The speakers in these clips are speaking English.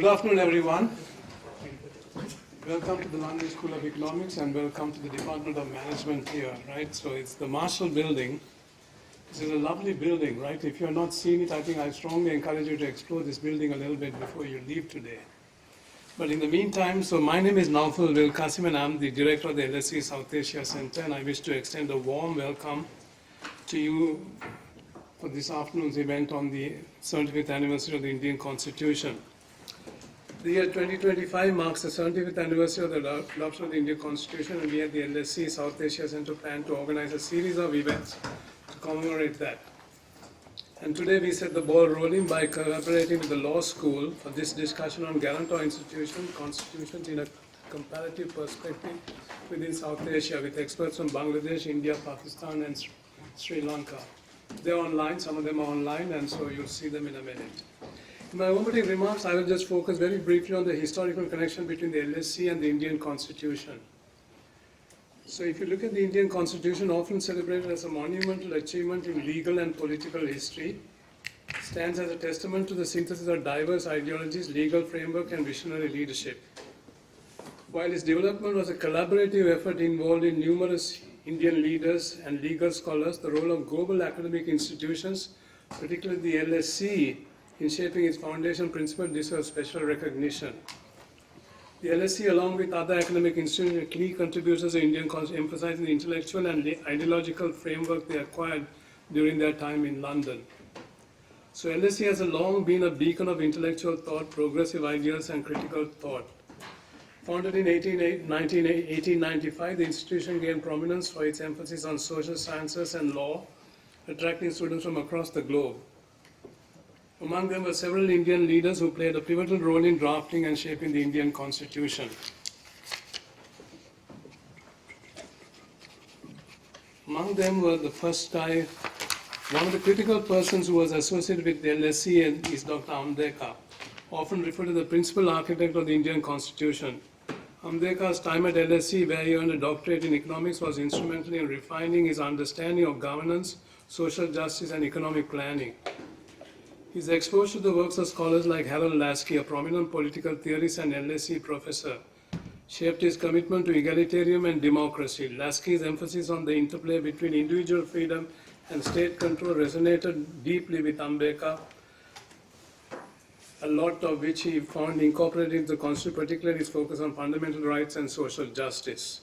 Good afternoon, everyone. Welcome to the London School of Economics and welcome to the Department of Management here, right? So it's the Marshall Building. This is a lovely building, right? If you're not seen it, I think I strongly encourage you to explore this building a little bit before you leave today. But in the meantime, so my name is Naufal Will Qasim and I'm the director of the LSE South Asia Center, and I wish to extend a warm welcome to you for this afternoon's event on the 75th anniversary of the Indian Constitution. The year 2025 marks the 75th anniversary of the adoption of the Indian Constitution, and we at the LSE South Asia Center plan to organize a series of events to commemorate that. And today we set the ball rolling by collaborating with the law school for this discussion on Guarantor institution, constitutions in a comparative perspective within South Asia, with experts from Bangladesh, India, Pakistan and Sri Lanka. They're online, some of them are online, and so you'll see them in a minute. In my opening remarks, I will just focus very briefly on the historical connection between the LSE and the Indian Constitution. So if you look at the Indian Constitution, often celebrated as a monumental achievement in legal and political history, stands as a testament to the synthesis of diverse ideologies, legal framework and visionary leadership. While its development was a collaborative effort involved in numerous Indian leaders and legal scholars, the role of global academic institutions, particularly the LSE, in shaping its foundation principle deserves special recognition. The LSE, along with other academic institutions, are key contributors to Indian Constitution, emphasizing the intellectual and ideological framework they acquired during their time in London. So LSE has long been a beacon of intellectual thought, progressive ideas and critical thought. Founded in 1895, the institution gained prominence for its emphasis on social sciences and law, attracting students from across the globe. Among them were several Indian leaders who played a pivotal role in drafting and shaping the Indian Constitution. Among them were the first guy, one of the critical persons who was associated with the LSE is Dr. Ambedkar, often referred to the principal architect of the Indian Constitution. Ambedkar's time at LSE, where he earned a doctorate in economics, was instrumental in refining his understanding of governance, social justice, and economic planning. His exposure to the works of scholars like Harold Lasky, a prominent political theorist and LSE professor, shaped his commitment to egalitarianism and democracy. Lasky's emphasis on the interplay between individual freedom and state control resonated deeply with Ambedkar, a lot of which he found incorporated into the Constitution, particularly his focus on fundamental rights and social justice.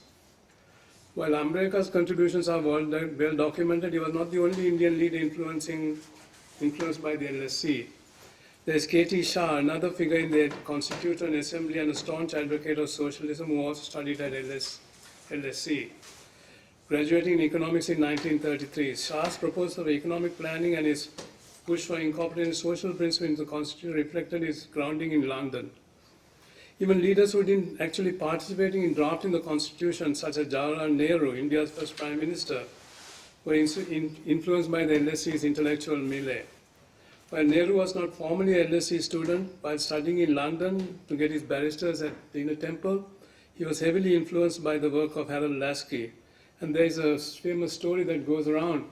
While Ambedkar's contributions are well documented, he was not the only Indian leader influenced by the LSE. There is K.T. Shah, another figure in the Constituent Assembly and a staunch advocate of socialism who also studied at LSE. Graduating in economics in 1933, Shah's proposal of economic planning and his push for incorporating social principles into the Constitution reflected his grounding in London. Even leaders who didn't actually participate in drafting the Constitution, such as Jawaharlal Nehru, India's first Prime Minister, were influenced by the LSE's intellectual milieu. While Nehru was not formally an LSE student, while studying in London to get his barristers at the Inner Temple, he was heavily influenced by the work of Harold Lasky. And there is a famous story that goes around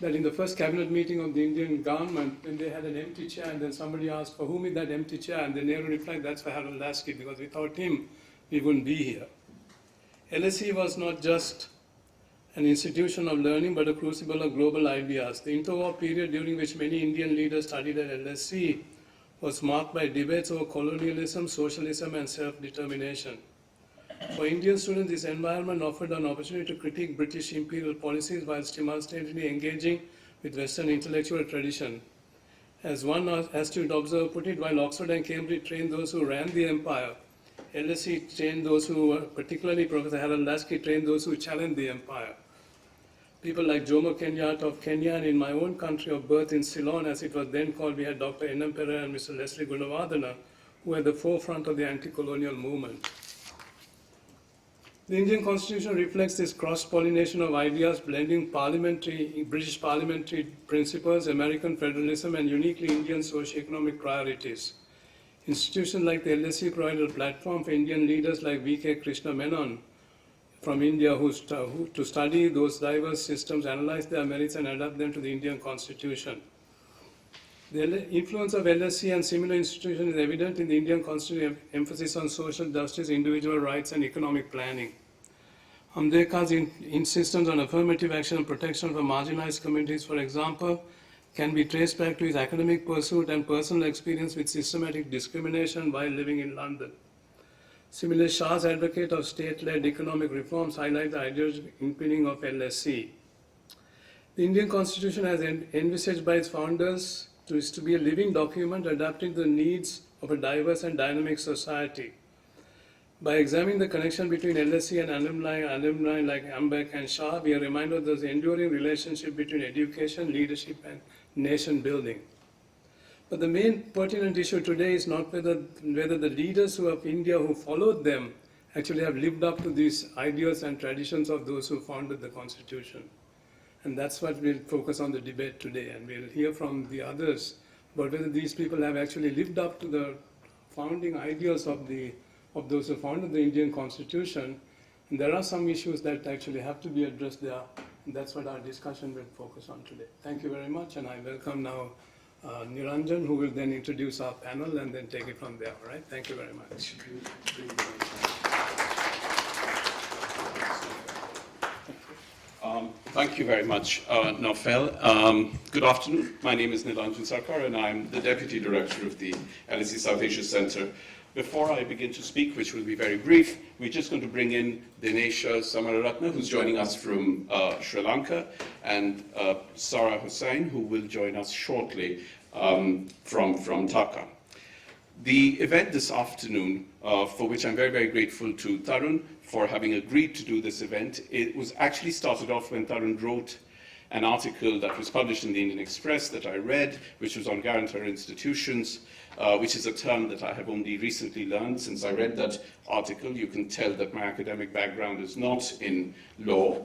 that in the first cabinet meeting of the Indian government, when they had an empty chair and then somebody asked, "For whom is that empty chair?" And then Nehru replied, "That's for Harold Lasky, because without him, we wouldn't be here." LSE was not just an institution of learning, but a crucible of global ideas. The interwar period during which many Indian leaders studied at LSE was marked by debates over colonialism, socialism, and self-determination. For Indian students, this environment offered an opportunity to critique British imperial policies while simultaneously engaging with Western intellectual tradition. As one astute observer put it, while Oxford and Cambridge trained those who ran the empire, LSE trained those who were, particularly Professor Harold Lasky, trained those who challenged the empire. People like Jomo Kenyatta of Kenya, and in my own country of birth in Ceylon, as it was then called, we had Dr. N.M. Pereira and Mr. Leslie Gunawardena, who were at the forefront of the anti-colonial movement. The Indian Constitution reflects this cross-pollination of ideas, blending British parliamentary principles, American federalism, and uniquely Indian socio-economic priorities. Institutions like the LSE provided a platform for Indian leaders like V.K. Krishna Menon from India to study those diverse systems, analyze their merits, and adapt them to the Indian Constitution. The influence of LSE and similar institutions is evident in the Indian Constitution emphasis on social justice, individual rights, and economic planning. Amdeka's insistence on affirmative action and protection for marginalized communities, for example, can be traced back to his academic pursuit and personal experience with systematic discrimination while living in London. Similarly, Shah's advocate of state-led economic reforms highlight the ideological underpinning of LSE. The Indian Constitution, as envisaged by its founders, is to be a living document adapting to the needs of a diverse and dynamic society. By examining the connection between LSE and alumni like Ambek and Shah, we are reminded of the enduring relationship between education, leadership, and nation building. But the main pertinent issue today is not whether the leaders of India who followed them actually have lived up to these ideals and traditions of those who founded the Constitution. And that's what we'll focus on the debate today. And we'll hear from the others about whether these people have actually lived up to the founding ideals of those who founded the Indian Constitution. And there are some issues that actually have to be addressed there. And that's what our discussion will focus on today. Thank you very much. And I welcome now Niranjan, who will then introduce our panel and then take it from there. All right? Thank you very much. Thank you very much, Naufel. Good afternoon. My name is Nilanjan Sarkar, and I'm the Deputy Director of the LSE South Asia Centre. Before I begin to speak, which will be very brief, we're just going to bring in Dinesha Samararatna, who's joining us from Sri Lanka, and Sarah Hussain, who will join us shortly from Dhaka. The event this afternoon, for which I'm very, very grateful to Tarun for having agreed to do this event, it was actually started off when Tarun wrote an article that was published in the Indian Express that I read, which was on guarantor institutions, which is a term that I have only recently learned. Since I read that article, you can tell that my academic background is not in law.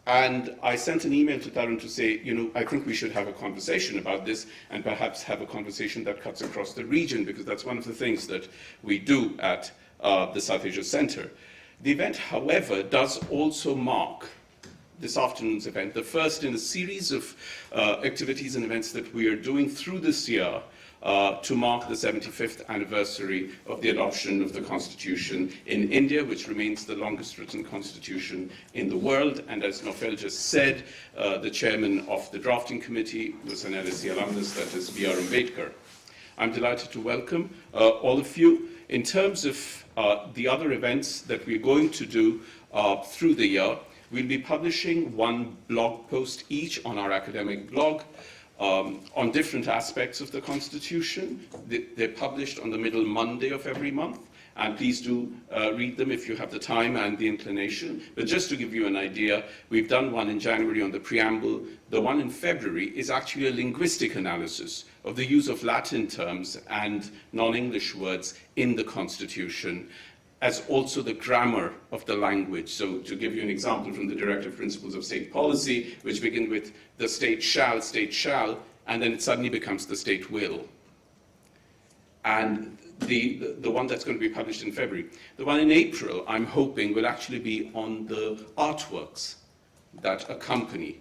And I sent an email to Tarun to say, I think we should have a conversation about this and perhaps have a conversation that cuts across the region, because that's one of the things that we do at the South Asia Centre. The event, however, does also mark this afternoon's event, the first in a series of activities and events that we are doing through this year to mark the 75th anniversary of the adoption of the Constitution in India, which remains the longest written constitution in the world. And as Naufel just said, the chairman of the drafting committee was an LSE alumnus, that is B.R. Ambedkar. I'm delighted to welcome all of you. In terms of the other events that we're going to do through the year, we'll be publishing one blog post each on our academic blog on different aspects of the Constitution. They're published on the middle Monday of every month, and please do read them if you have the time and the inclination. But just to give you an idea, we've done one in January on the preamble. The one in February is actually a linguistic analysis of the use of Latin terms and non-English words in the Constitution, as also the grammar of the language. So to give you an example from the Directive Principles of State Policy, which begin with the state shall, and then it suddenly becomes the state will. And the one that's going to be published in February. The one in April, I'm hoping, will actually be on the artworks that accompany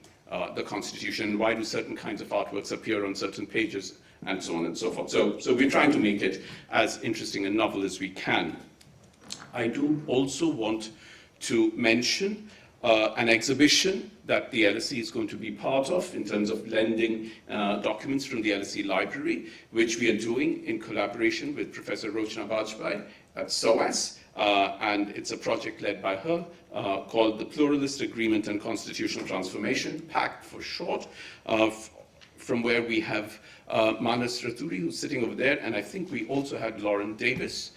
the Constitution. Why do certain kinds of artworks appear on certain pages, and so on and so forth. So we're trying to make it as interesting and novel as we can. I do also want to mention an exhibition that the LSE is going to be part of in terms of lending documents from the LSE library, which we are doing in collaboration with Professor Rochna Bajpai at SOAS, and it's a project led by her called the Pluralist Agreement and Constitutional Transformation, PACT for short, from where we have Manas Raturi, who's sitting over there, and I think we also had Lauren Davis.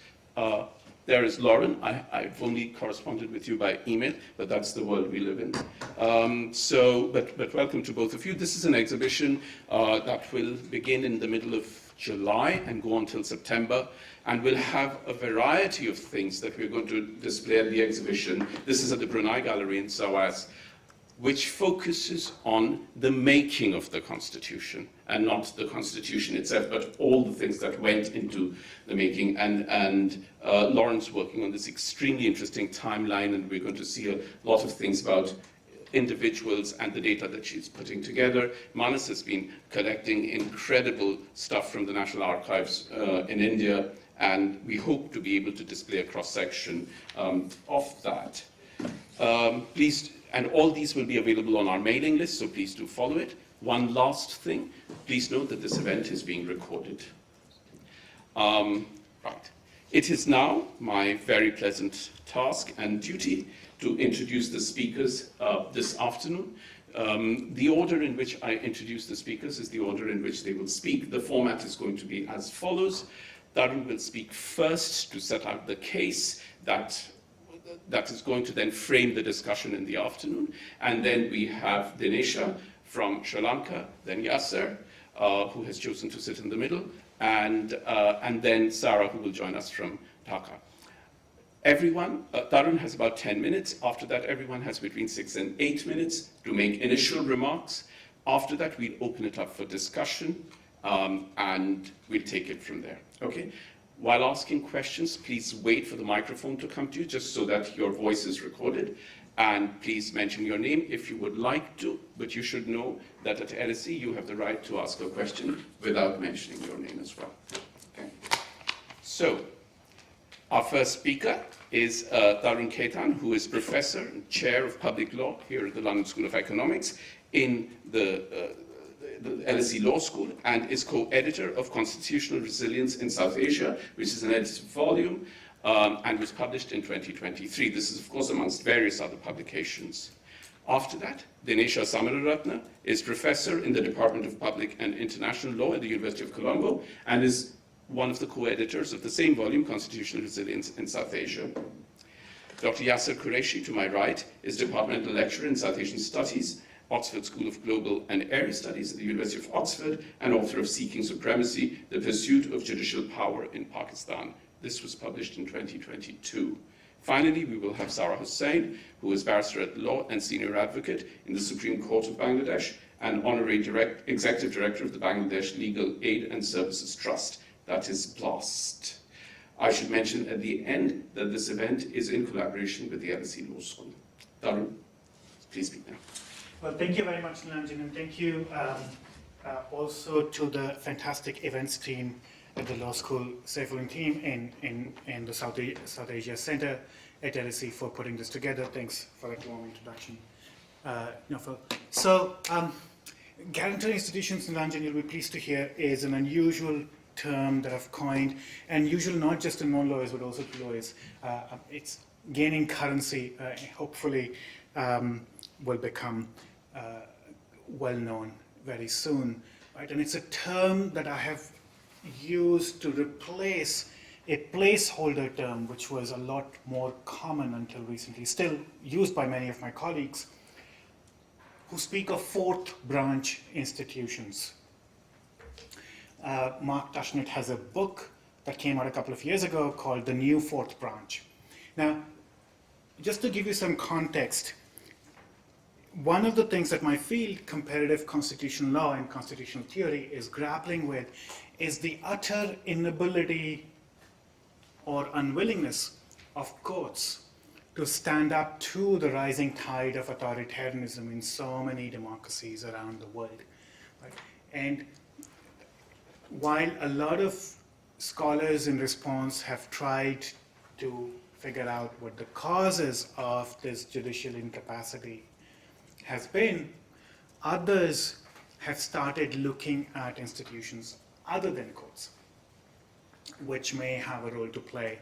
There is Lauren. I've only corresponded with you by email, but that's the world we live in. But welcome to both of you. This is an exhibition that will begin in the middle of July and go until September, and we'll have a variety of things that we're going to display at the exhibition. This is at the Brunei Gallery in SOAS, which focuses on the making of the Constitution, and not the Constitution itself, but all the things that went into the making. And Lauren's working on this extremely interesting timeline, and we're going to see a lot of things about individuals and the data that she's putting together. Manas has been collecting incredible stuff from the National Archives in India, and we hope to be able to display a cross-section of that. And all these will be available on our mailing list, so please do follow it. One last thing, please note that this event is being recorded. Right. It is now my very pleasant task and duty to introduce the speakers this afternoon. The order in which I introduce the speakers is the order in which they will speak. The format is going to be as follows. Tarun will speak first to set out the case that is going to then frame the discussion in the afternoon. And then we have Dinesha from Sri Lanka, then Yasser, who has chosen to sit in the middle, and then Sarah, who will join us from Dhaka. Everyone, Tarun has about 10 minutes. After that, everyone has between 6 and 8 minutes to make initial remarks. After that, we'll open it up for discussion, and we'll take it from there. Okay? While asking questions, please wait for the microphone to come to you, just so that your voice is recorded. And please mention your name if you would like to, but you should know that at LSE you have the right to ask a question without mentioning your name as well. Okay? So, our first speaker is Tarun Khaitan, who is Professor and Chair of Public Law here at the London School of Economics in the LSE Law School, and is co-editor of Constitutional Resilience in South Asia, which is an edited volume, and was published in 2023. This is, of course, amongst various other publications. After that, Dinesha Samararatna is Professor in the Department of Public and International Law at the University of Colombo, and is one of the co-editors of the same volume, Constitutional Resilience in South Asia. Dr. Yasser Qureshi, to my right, is Departmental Lecturer in South Asian Studies, Oxford School of Global and Area Studies at the University of Oxford, and author of Seeking Supremacy, The Pursuit of Judicial Power in Pakistan. This was published in 2022. Finally, we will have Sarah Hussain, who is Barrister at Law and Senior Advocate in the Supreme Court of Bangladesh, and Honorary Executive Director of the Bangladesh Legal Aid and Services Trust, that is BLAST. I should mention at the end that this event is in collaboration with the LSE Law School. Tarun, please speak now. Well, thank you very much, Nilanjan, and thank you also to the fantastic events team at the Law School Saifulin team in the South Asia Center at LSE for putting this together. Thanks for that warm introduction, Nofel. So, guarantor institutions, Nilanjan, you'll be pleased to hear, is an unusual term that I've coined, and usual not just to non-lawyers but also to lawyers. It's gaining currency, hopefully will become well known very soon, right? And it's a term that I have used to replace a placeholder term which was a lot more common until recently, still used by many of my colleagues who speak of fourth branch institutions. Mark Tushnet has a book that came out a couple of years ago called The New Fourth Branch. Now, just to give you some context, one of the things that my field, comparative constitutional law and constitutional theory, is grappling with is the utter inability or unwillingness of courts to stand up to the rising tide of authoritarianism in so many democracies around the world. Right? And while a lot of scholars in response have tried to figure out what the causes of this judicial incapacity has been, others have started looking at institutions other than courts, which may have a role to play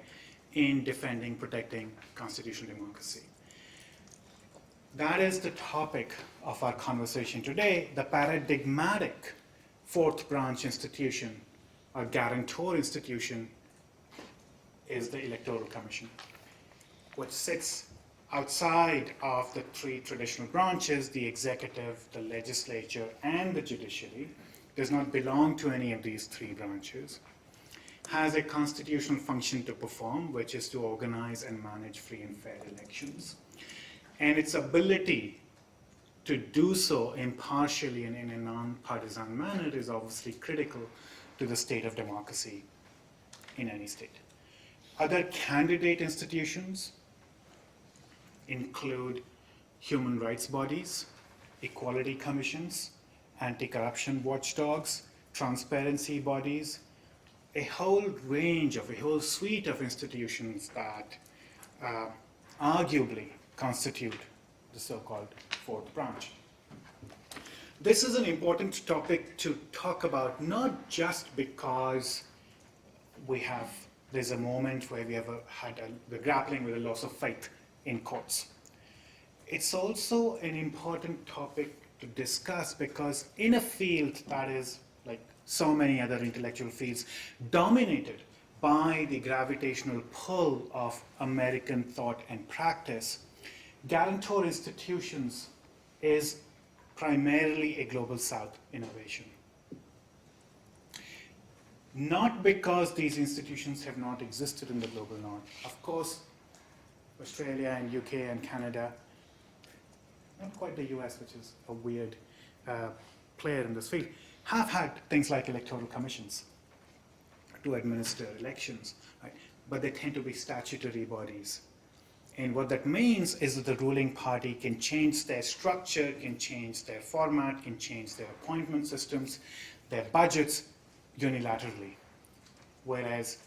in defending, protecting constitutional democracy. That is the topic of our conversation today. The paradigmatic fourth branch institution, or guarantor institution, is the Electoral Commission, which sits outside of the three traditional branches, the executive, the legislature, and the judiciary, does not belong to any of these three branches, has a constitutional function to perform, which is to organize and manage free and fair elections. And its ability to do so impartially and in a non-partisan manner is obviously critical to the state of democracy in any state. Other candidate institutions include human rights bodies, equality commissions, anti-corruption watchdogs, transparency bodies, a whole suite of institutions that arguably constitute the so-called fourth branch. This is an important topic to talk about, not just because there's a moment where we're grappling with a loss of faith in courts. It's also an important topic to discuss because in a field that is, like so many other intellectual fields, dominated by the gravitational pull of American thought and practice, Guarantor Institutions is primarily a Global South innovation. Not because these institutions have not existed in the Global North. Of course, Australia and UK and Canada, not quite the US, which is a weird player in this field, have had things like electoral commissions to administer elections, right? But they tend to be statutory bodies. And what that means is that the ruling party can change their structure, can change their format, can change their appointment systems, their budgets unilaterally. Whereas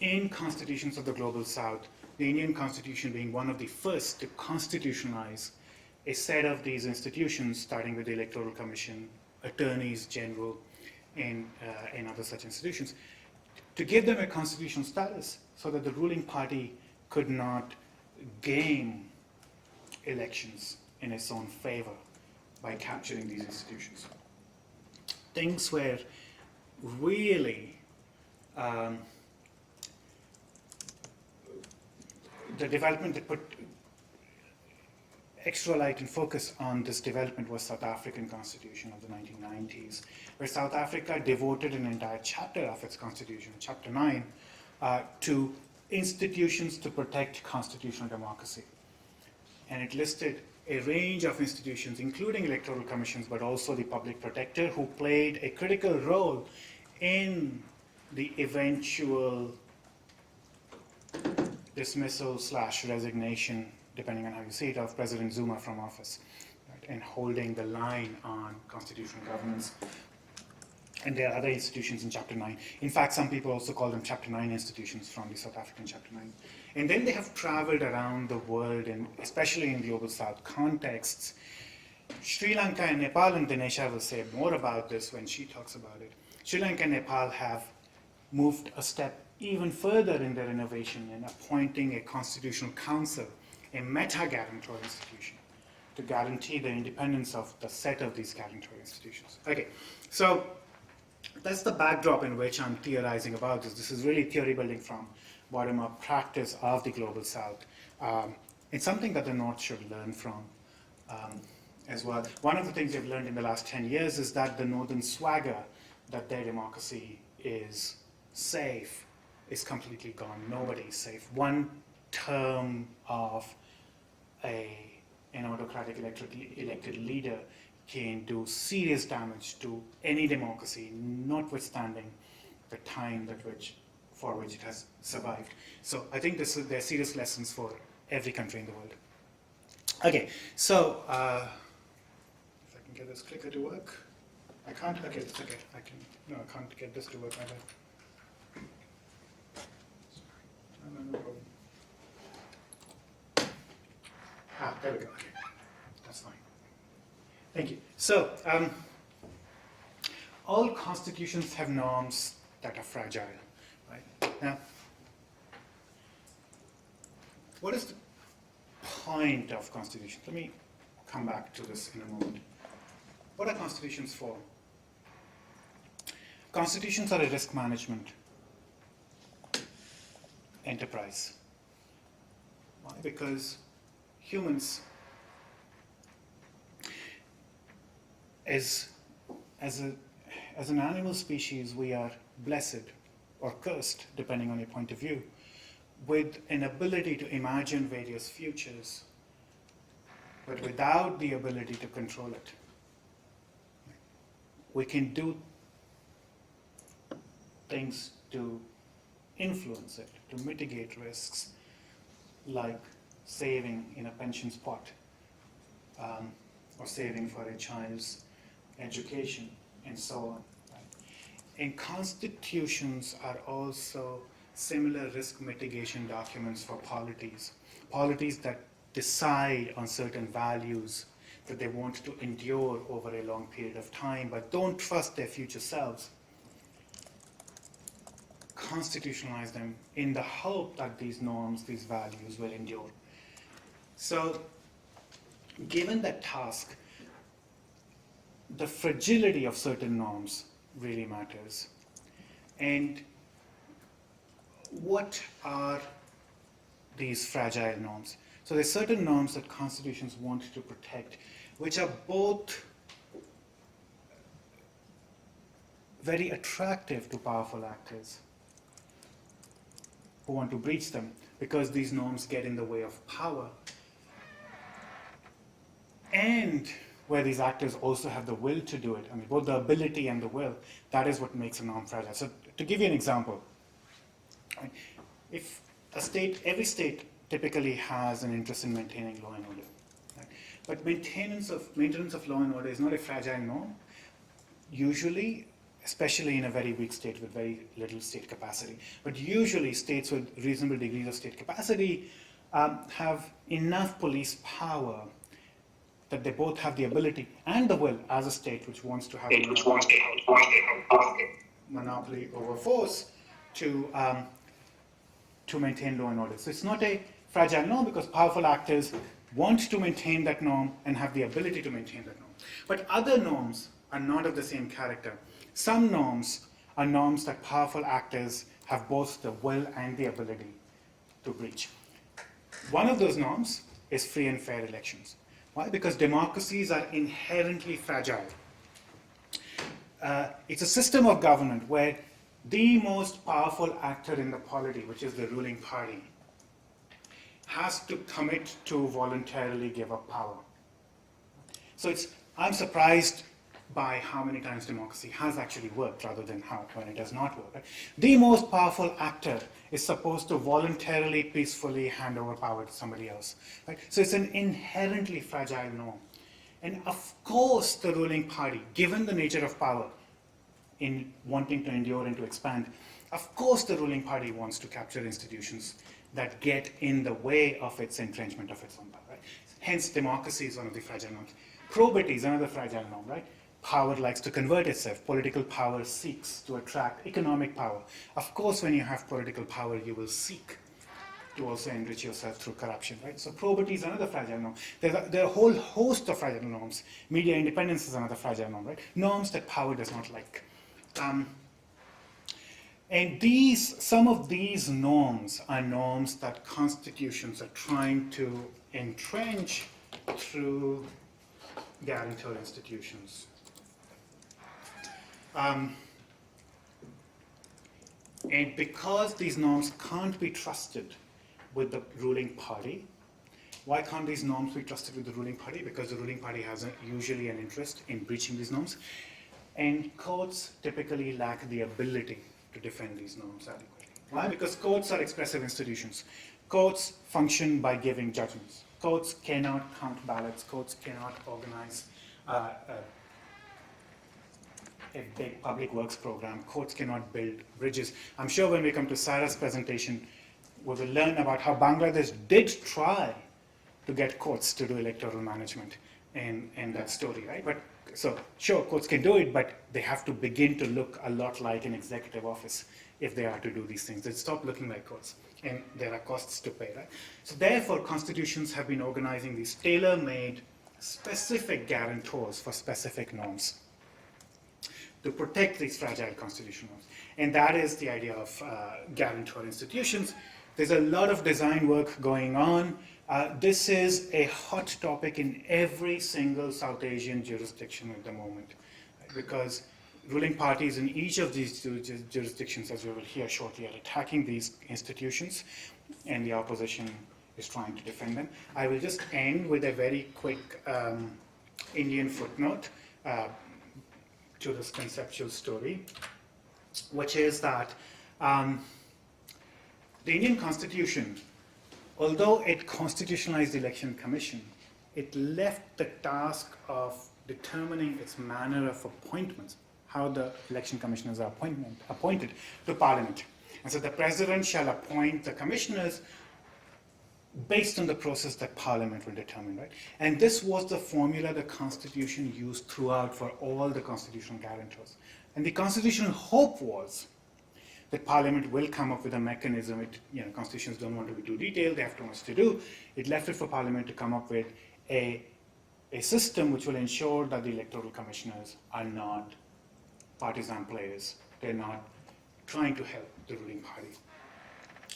in constitutions of the Global South, the Indian Constitution being one of the first to constitutionalize a set of these institutions, starting with the Electoral Commission, attorneys general, and other such institutions, to give them a constitutional status so that the ruling party could not game elections in its own favor by capturing these institutions. Things were really the development that put extra light and focus on this development was South African Constitution of the 1990s, where South Africa devoted an entire chapter of its constitution, Chapter 9, to institutions to protect constitutional democracy. And it listed a range of institutions, including electoral commissions, but also the public protector, who played a critical role in the eventual dismissal / resignation, depending on how you see it, of President Zuma from office, right, and holding the line on constitutional governance. And there are other institutions in Chapter 9. In fact, some people also call them Chapter 9 institutions from the South African Chapter 9. And then they have traveled around the world, and especially in Global South contexts. Sri Lanka and Nepal, and Dinesha will say more about this when she talks about it. Sri Lanka and Nepal have moved a step even further in their innovation in appointing a constitutional council, a meta-guarantor institution, to guarantee the independence of the set of these guarantor institutions. Okay, so that's the backdrop in which I'm theorizing about this. This is really theory building from bottom-up practice of the Global South. It's something that the North should learn from as well. One of the things they've learned in the last 10 years is that the Northern swagger that their democracy is safe is completely gone. Nobody's safe. One term of an autocratic elected leader can do serious damage to any democracy, notwithstanding the time for which it has survived. So I think there are serious lessons for every country in the world. Okay, so if I can get this clicker to work. I can't. Okay, it's okay. I can't get this to work either. No problem. There we go. Okay, that's fine. Thank you. So, all constitutions have norms that are fragile, right? Now, what is the point of constitutions? Let me come back to this in a moment. What are constitutions for? Constitutions are a risk management enterprise. Why? Because humans, as an animal species, we are blessed or cursed, depending on your point of view, with an ability to imagine various futures, but without the ability to control it. We can do things to influence it, to mitigate risks, like saving in a pension spot, or saving for a child's education, and so on. Right? And constitutions are also similar risk mitigation documents for polities that decide on certain values that they want to endure over a long period of time, but don't trust their future selves. Constitutionalize them in the hope that these norms, these values will endure. So, given that task, the fragility of certain norms really matters. And what are these fragile norms? So there's certain norms that constitutions want to protect, which are both very attractive to powerful actors who want to breach them, because these norms get in the way of power, and where these actors also have the will to do it. I mean, both the ability and the will. That is what makes a norm fragile. So to give you an example, if every state typically has an interest in maintaining law and order, right? But maintenance of law and order is not a fragile norm. Usually, especially in a very weak state with very little state capacity, but usually states with reasonable degrees of state capacity have enough police power that they both have the ability and the will, as a state which wants to have a monopoly over force, to maintain law and order. So it's not a fragile norm, because powerful actors want to maintain that norm and have the ability to maintain that norm. But other norms are not of the same character. Some norms are norms that powerful actors have both the will and the ability to breach. One of those norms is free and fair elections. Why? Because democracies are inherently fragile. It's a system of government where the most powerful actor in the polity, which is the ruling party, has to commit to voluntarily give up power. So I'm surprised by how many times democracy has actually worked rather than when it does not work. Right? The most powerful actor is supposed to voluntarily, peacefully hand over power to somebody else. Right? So it's an inherently fragile norm. And of course the ruling party, given the nature of power in wanting to endure and to expand, of course the ruling party wants to capture institutions that get in the way of its entrenchment of its own power. Right? Hence democracy is one of the fragile norms. Probity is another fragile norm, right? Power likes to convert itself. Political power seeks to attract economic power. Of course, when you have political power, you will seek to also enrich yourself through corruption, right? So probity is another fragile norm. There are a whole host of fragile norms. Media independence is another fragile norm, right? Norms that power does not like. And some of these norms are norms that constitutions are trying to entrench through guarantor institutions. And because these norms can't be trusted with the ruling party, why can't these norms be trusted with the ruling party? Because the ruling party has usually an interest in breaching these norms, and courts typically lack the ability to defend these norms adequately. Why? Because courts are expressive institutions. Courts function by giving judgments. Courts cannot count ballots. Courts cannot organize a big public works program. Courts cannot build bridges. I'm sure when we come to Sarah's presentation, we will learn about how Bangladesh did try to get courts to do electoral management and that story, right? But so sure, courts can do it, but they have to begin to look a lot like an executive office if they are to do these things. They stop looking like courts, and there are costs to pay, right? So therefore, constitutions have been organizing these tailor-made, specific guarantors for specific norms to protect these fragile constitutional norms. And that is the idea of guarantor institutions. There's a lot of design work going on. This is a hot topic in every single South Asian jurisdiction at the moment, right? Because ruling parties in each of these jurisdictions, as we will hear shortly, are attacking these institutions, and the opposition is trying to defend them. I will just end with a very quick Indian footnote to this conceptual story, which is that the Indian Constitution although it constitutionalized the election commission, it left the task of determining its manner of appointments, how the election commissioners are appointed to Parliament. And so the President shall appoint the commissioners based on the process that Parliament will determine, right? And this was the formula the Constitution used throughout for all the constitutional guarantors. And the constitutional hope was that Parliament will come up with a mechanism. Constitutions don't want to be too detailed, they have too much to do. It left it for Parliament to come up with a system which will ensure that the electoral commissioners are not partisan players. They're not trying to help the ruling party.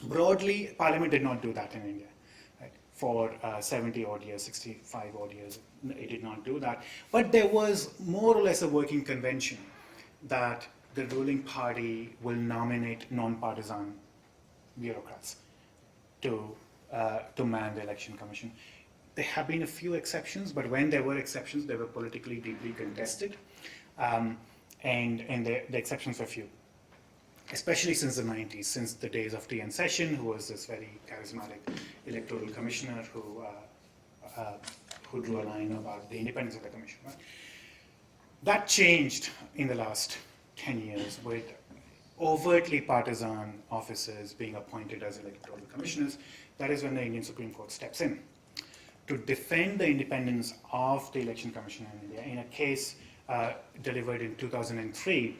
Broadly, Parliament did not do that in India. Right? For 70 odd years, 65 odd years, it did not do that. But there was more or less a working convention that the ruling party will nominate non-partisan bureaucrats to man the election commission. There have been a few exceptions, but when there were exceptions, they were politically deeply contested, and the exceptions were few, especially since the 90s, since the days of T.N. Session, who was this very charismatic electoral commissioner who drew a line about the independence of the commission. Right? That changed in the last 10 years with overtly partisan officers being appointed as electoral commissioners. That is when the Indian Supreme Court steps in to defend the independence of the Election Commission in India in a case delivered in 2003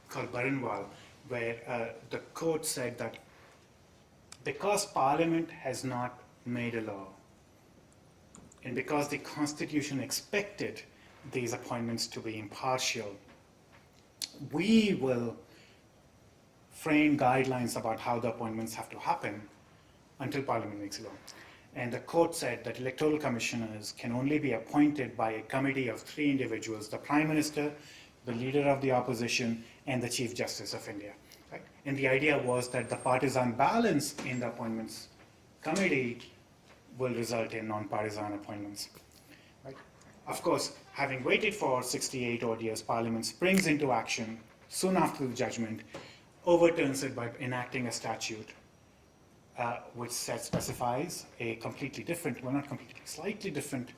called Baranwal, where the court said that because Parliament has not made a law, and because the Constitution expected these appointments to be impartial, we will frame guidelines about how the appointments have to happen until Parliament makes a law. And the court said that electoral commissioners can only be appointed by a committee of 3 individuals: the Prime Minister, the Leader of the Opposition, and the Chief Justice of India. Right? And the idea was that the partisan balance in the appointments committee will result in non-partisan appointments. Right? Of course, having waited for 68 odd years, Parliament springs into action soon after the judgment, overturns it by enacting a statute which specifies a completely different, well, not completely, slightly different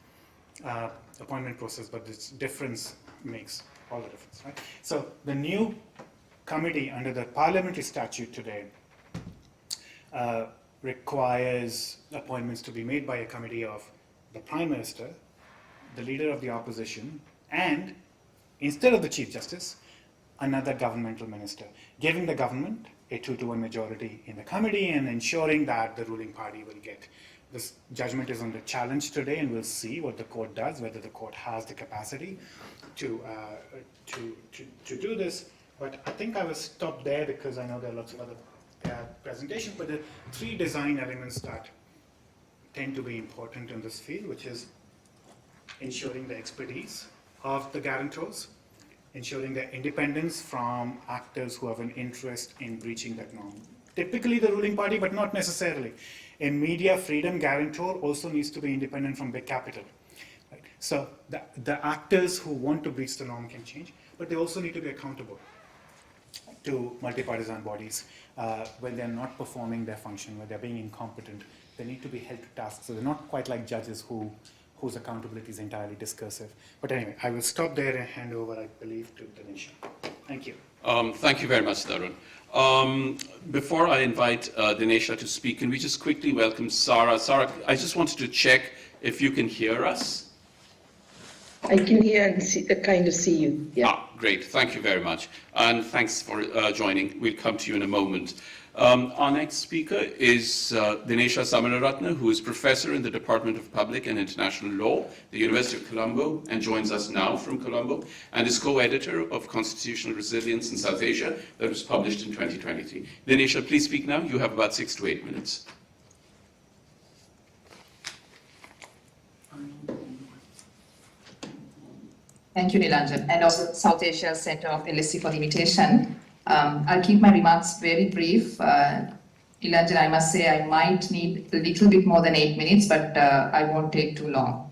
appointment process, but this difference makes all the difference. Right? So the new committee under the parliamentary statute today requires appointments to be made by a committee of the Prime Minister, the Leader of the Opposition, and, instead of the Chief Justice, another governmental minister, giving the government a 2-to-1 majority in the committee and ensuring that the ruling party will get. This judgment is under challenge today, and we'll see what the court does, whether the court has the capacity to do this. But I think I will stop there because I know there are lots of other presentations, but the 3 design elements that tend to be important in this field, which is ensuring the expertise of the guarantors, ensuring their independence from actors who have an interest in breaching that norm. Typically the ruling party, but not necessarily. A media freedom guarantor also needs to be independent from big capital. Right? So the actors who want to breach the norm can change, but they also need to be accountable to multi-partisan bodies when they're not performing their function, when they're being incompetent. They need to be held to task. So they're not quite like judges whose accountability is entirely discursive. But anyway, I will stop there and hand over, I believe, to Dinesh. Thank you. Thank you very much, Tarun. Before I invite Dinesha to speak, can we just quickly welcome Sarah? Sarah, I just wanted to check if you can hear us. I can hear and kind of see you. Yeah. Ah, great. Thank you very much. And thanks for joining. We'll come to you in a moment. Our next speaker is Dinesha Samararatne, who is professor in the Department of Public and International Law, the University of Colombo, and joins us now from Colombo, and is co-editor of Constitutional Resilience in South Asia, that was published in 2023. Dinesha, please speak now. You have about 6 to 8 minutes. Thank you, Nilanjan, and also South Asia Center of LSE for the invitation. I'll keep my remarks very brief. Nilanjan, I must say I might need a little bit more than 8 minutes, but I won't take too long.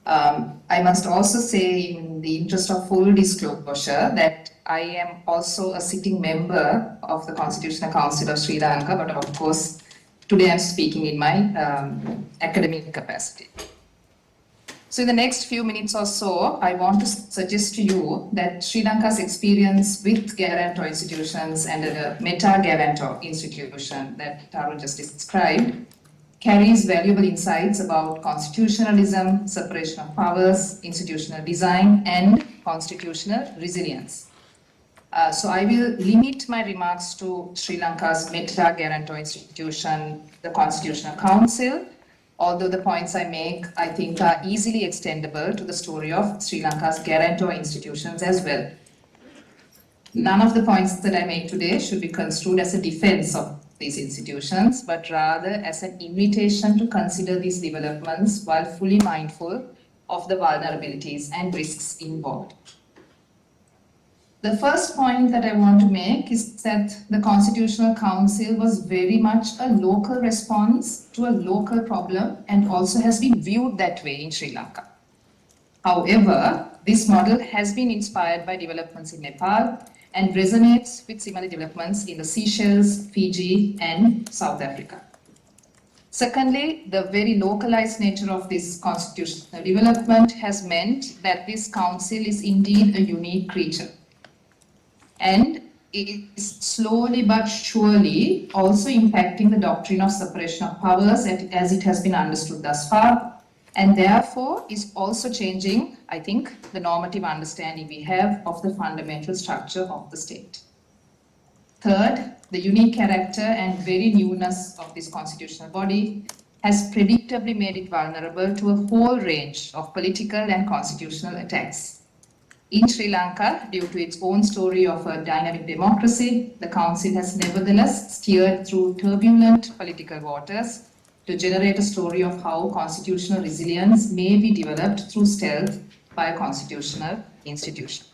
I must also say, in the interest of full disclosure, that I am also a sitting member of the Constitutional Council of Sri Lanka, but of course, today I'm speaking in my academic capacity. So in the next few minutes or so, I want to suggest to you that Sri Lanka's experience with guarantor institutions and the meta-guarantor institution that Tarun just described carries valuable insights about constitutionalism, separation of powers, institutional design, and constitutional resilience. So I will limit my remarks to Sri Lanka's meta-guarantor institution, the Constitutional Council, although the points I make, I think, are easily extendable to the story of Sri Lanka's guarantor institutions as well. None of the points that I make today should be construed as a defense of these institutions, but rather as an invitation to consider these developments while fully mindful of the vulnerabilities and risks involved. The first point that I want to make is that the Constitutional Council was very much a local response to a local problem and also has been viewed that way in Sri Lanka. However, this model has been inspired by developments in Nepal and resonates with similar developments in the Seychelles, Fiji, and South Africa. Secondly, the very localized nature of this constitutional development has meant that this council is indeed a unique creature. And it is slowly but surely also impacting the doctrine of separation of powers as it has been understood thus far, and therefore is also changing, I think, the normative understanding we have of the fundamental structure of the state. Third, the unique character and very newness of this constitutional body has predictably made it vulnerable to a whole range of political and constitutional attacks. In Sri Lanka, due to its own story of a dynamic democracy, the Council has nevertheless steered through turbulent political waters to generate a story of how constitutional resilience may be developed through stealth by a constitutional institution.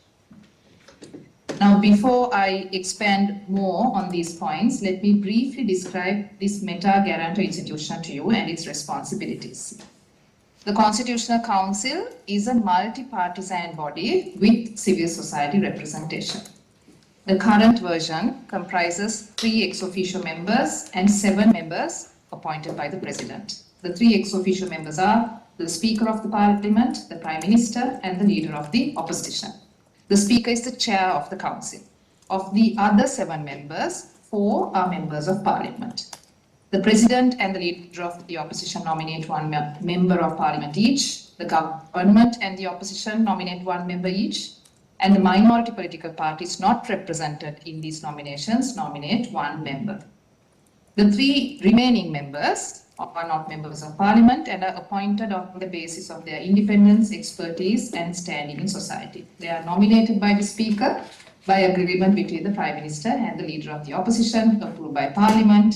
Now, before I expand more on these points, let me briefly describe this meta-guarantor institution to you and its responsibilities. The Constitutional Council is a multi-partisan body with civil society representation. The current version comprises 3 ex officio members and 7 members appointed by the President. The 3 ex officio members are the Speaker of the Parliament, the Prime Minister, and the Leader of the Opposition. The Speaker is the Chair of the Council. Of the other 7 members, 4 are members of Parliament. The President and the Leader of the Opposition nominate 1 member of Parliament each. The government and the Opposition nominate 1 member each. And the minority political parties not represented in these nominations nominate 1 member. The 3 remaining members are not members of Parliament and are appointed on the basis of their independence, expertise, and standing in society. They are nominated by the Speaker by agreement between the Prime Minister and the Leader of the Opposition, approved by Parliament,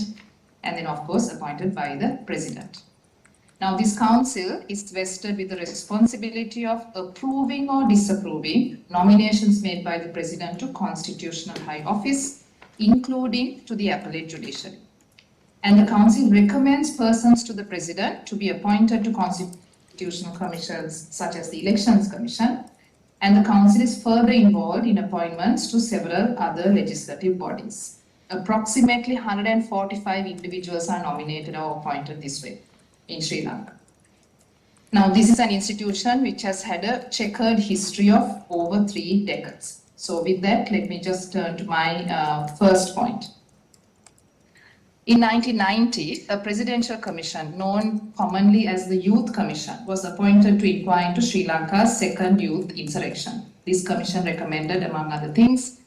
and then, of course, appointed by the President. Now, this Council is vested with the responsibility of approving or disapproving nominations made by the President to constitutional high office, including to the appellate judiciary. And the Council recommends persons to the President to be appointed to constitutional commissions such as the Elections Commission, and the Council is further involved in appointments to several other legislative bodies. Approximately 145 individuals are nominated or appointed this way in Sri Lanka. Now, this is an institution which has had a checkered history of over 3 decades. So with that, let me just turn to my first point. In 1990, a presidential commission known commonly as the Youth Commission was appointed to inquire into Sri Lanka's second youth insurrection. This commission recommended, among other things,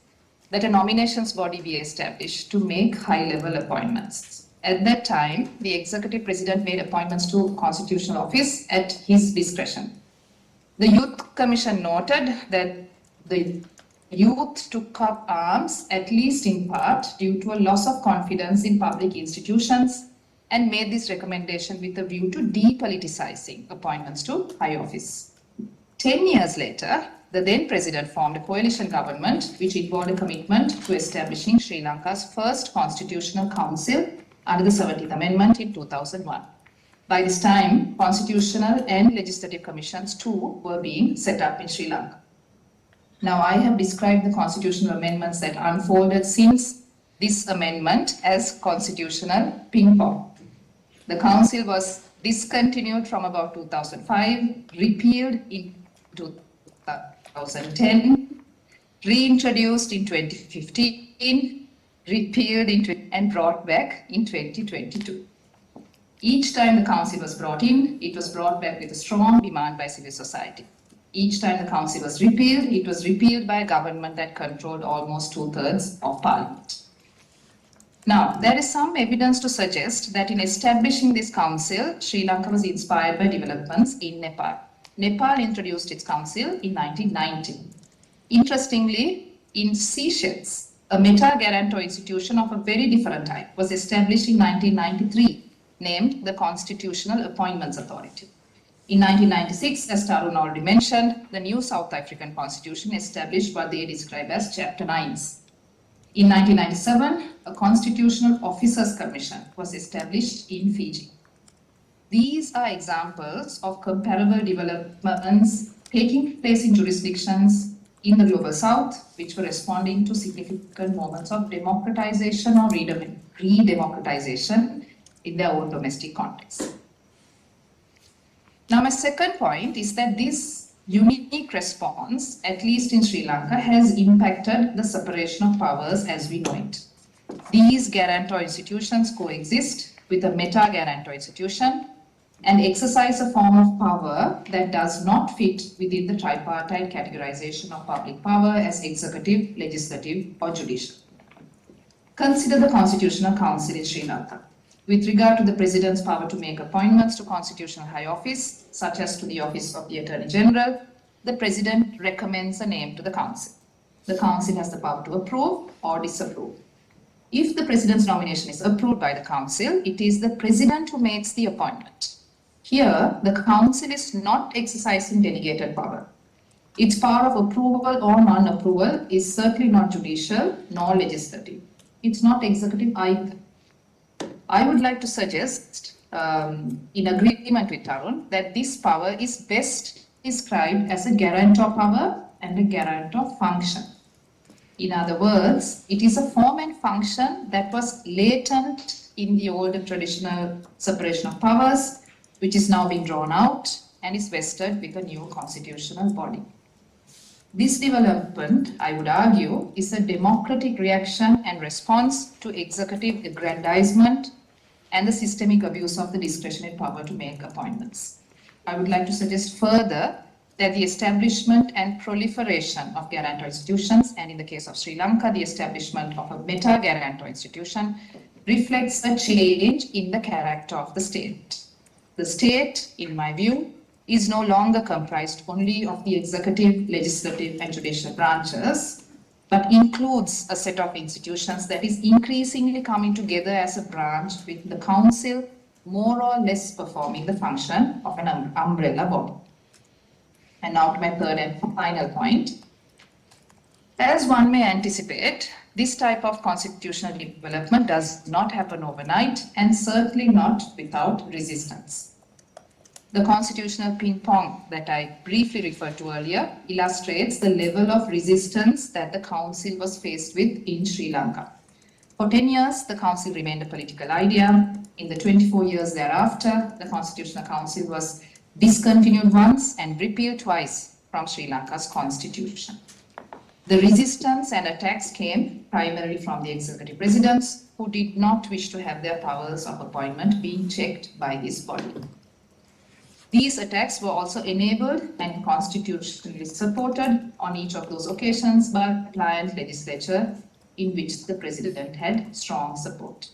that a nominations body be established to make high-level appointments. At that time, the executive president made appointments to constitutional office at his discretion. The Youth Commission noted that the youth took up arms, at least in part, due to a loss of confidence in public institutions, and made this recommendation with a view to depoliticizing appointments to high office. 10 years later, the then president formed a coalition government which involved a commitment to establishing Sri Lanka's first constitutional council under the 17th Amendment in 2001. By this time, constitutional and legislative commissions too were being set up in Sri Lanka. Now, I have described the constitutional amendments that unfolded since this amendment as constitutional ping pong. The council was discontinued from about 2005, repealed in 2010, reintroduced in 2015, repealed and brought back in 2022. Each time the council was brought in, it was brought back with a strong demand by civil society. Each time the council was repealed, it was repealed by a government that controlled almost 2/3 of parliament. Now, there is some evidence to suggest that in establishing this council, Sri Lanka was inspired by developments in Nepal. Nepal introduced its council in 1990. Interestingly, in Seychelles, a meta-guarantor institution of a very different type was established in 1993, named the Constitutional Appointments Authority. In 1996, as Tarun already mentioned, the new South African Constitution established what they describe as Chapter 9s. In 1997, a Constitutional Officers Commission was established in Fiji. These are examples of comparable developments taking place in jurisdictions in the Global South, which were responding to significant moments of democratization or re-democratization in their own domestic context. Now, my second point is that this unique response, at least in Sri Lanka, has impacted the separation of powers as we know it. These guarantor institutions coexist with a meta-guarantor institution and exercise a form of power that does not fit within the tripartite categorization of public power as executive, legislative, or judicial. Consider the Constitutional Council in Sri Lanka. With regard to the President's power to make appointments to constitutional high office, such as to the office of the Attorney General, the President recommends a name to the Council. The Council has the power to approve or disapprove. If the President's nomination is approved by the Council, it is the President who makes the appointment. Here, the Council is not exercising delegated power. Its power of approval or non-approval is certainly not judicial nor legislative. It's not executive either. I would like to suggest, in agreement with Tarun, that this power is best described as a guarantor power and a guarantor function. In other words, it is a form and function that was latent in the older traditional separation of powers, which is now being drawn out and is vested with a new constitutional body. This development, I would argue, is a democratic reaction and response to executive aggrandizement and the systemic abuse of the discretionary power to make appointments. I would like to suggest further that the establishment and proliferation of guarantor institutions, and in the case of Sri Lanka, the establishment of a meta-guarantor institution, reflects a change in the character of the state. The state, in my view, is no longer comprised only of the executive, legislative, and judicial branches, but includes a set of institutions that is increasingly coming together as a branch, with the council more or less performing the function of an umbrella body. And now to my third and final point. As one may anticipate, this type of constitutional development does not happen overnight and certainly not without resistance. The constitutional ping pong that I briefly referred to earlier illustrates the level of resistance that the council was faced with in Sri Lanka. For 10 years, the council remained a political idea. In the 24 years thereafter, the Constitutional Council was discontinued once and repealed twice from Sri Lanka's constitution. The resistance and attacks came primarily from the executive presidents, who did not wish to have their powers of appointment being checked by this body. These attacks were also enabled and constitutionally supported on each of those occasions by a pliant legislature in which the president had strong support.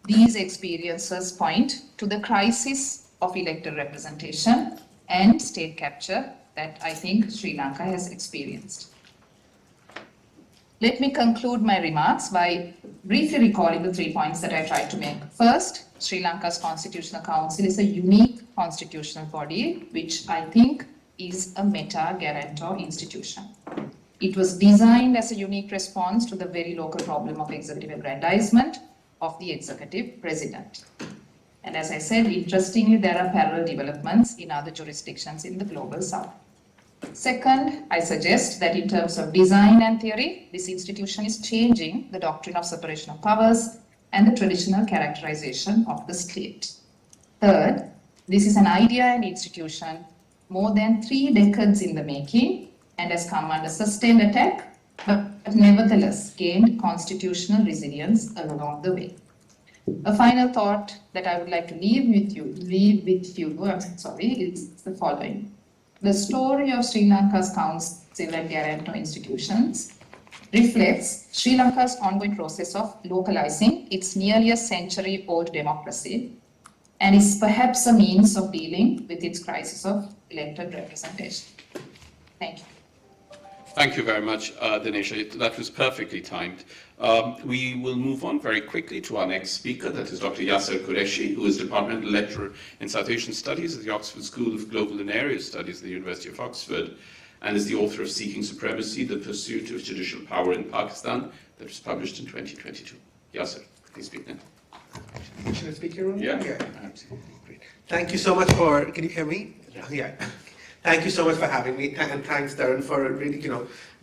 These experiences point to the crisis of elected representation and state capture that I think Sri Lanka has experienced. Let me conclude my remarks by briefly recalling the 3 points that I tried to make. First, Sri Lanka's Constitutional Council is a unique constitutional body, which I think is a meta-guarantor institution. It was designed as a unique response to the very local problem of executive aggrandizement of the executive president. And as I said, interestingly, there are parallel developments in other jurisdictions in the Global South. Second, I suggest that in terms of design and theory, this institution is changing the doctrine of separation of powers and the traditional characterization of the state. Third, this is an idea and institution more than 3 decades in the making and has come under sustained attack, but nevertheless gained constitutional resilience along the way. A final thought that I would like to leave with you, is the following. The story of Sri Lanka's council and guarantor institutions reflects Sri Lanka's ongoing process of localizing its nearly a century-old democracy and is perhaps a means of dealing with its crisis of elected representation. Thank you. Thank you very much, Dinesha. That was perfectly timed. We will move on very quickly to our next speaker, that is Dr. Yasser Qureshi, who is Departmental Lecturer in South Asian Studies at the Oxford School of Global and Area Studies at the University of Oxford, and is the author of Seeking Supremacy, The Pursuit of Judicial Power in Pakistan, that was published in 2022. Yasser, please speak now. Should I speak here? Yeah. Absolutely. Great. Thank you so much for, can you hear me? Yeah. Thank you so much for having me, and thanks, Darren, for really,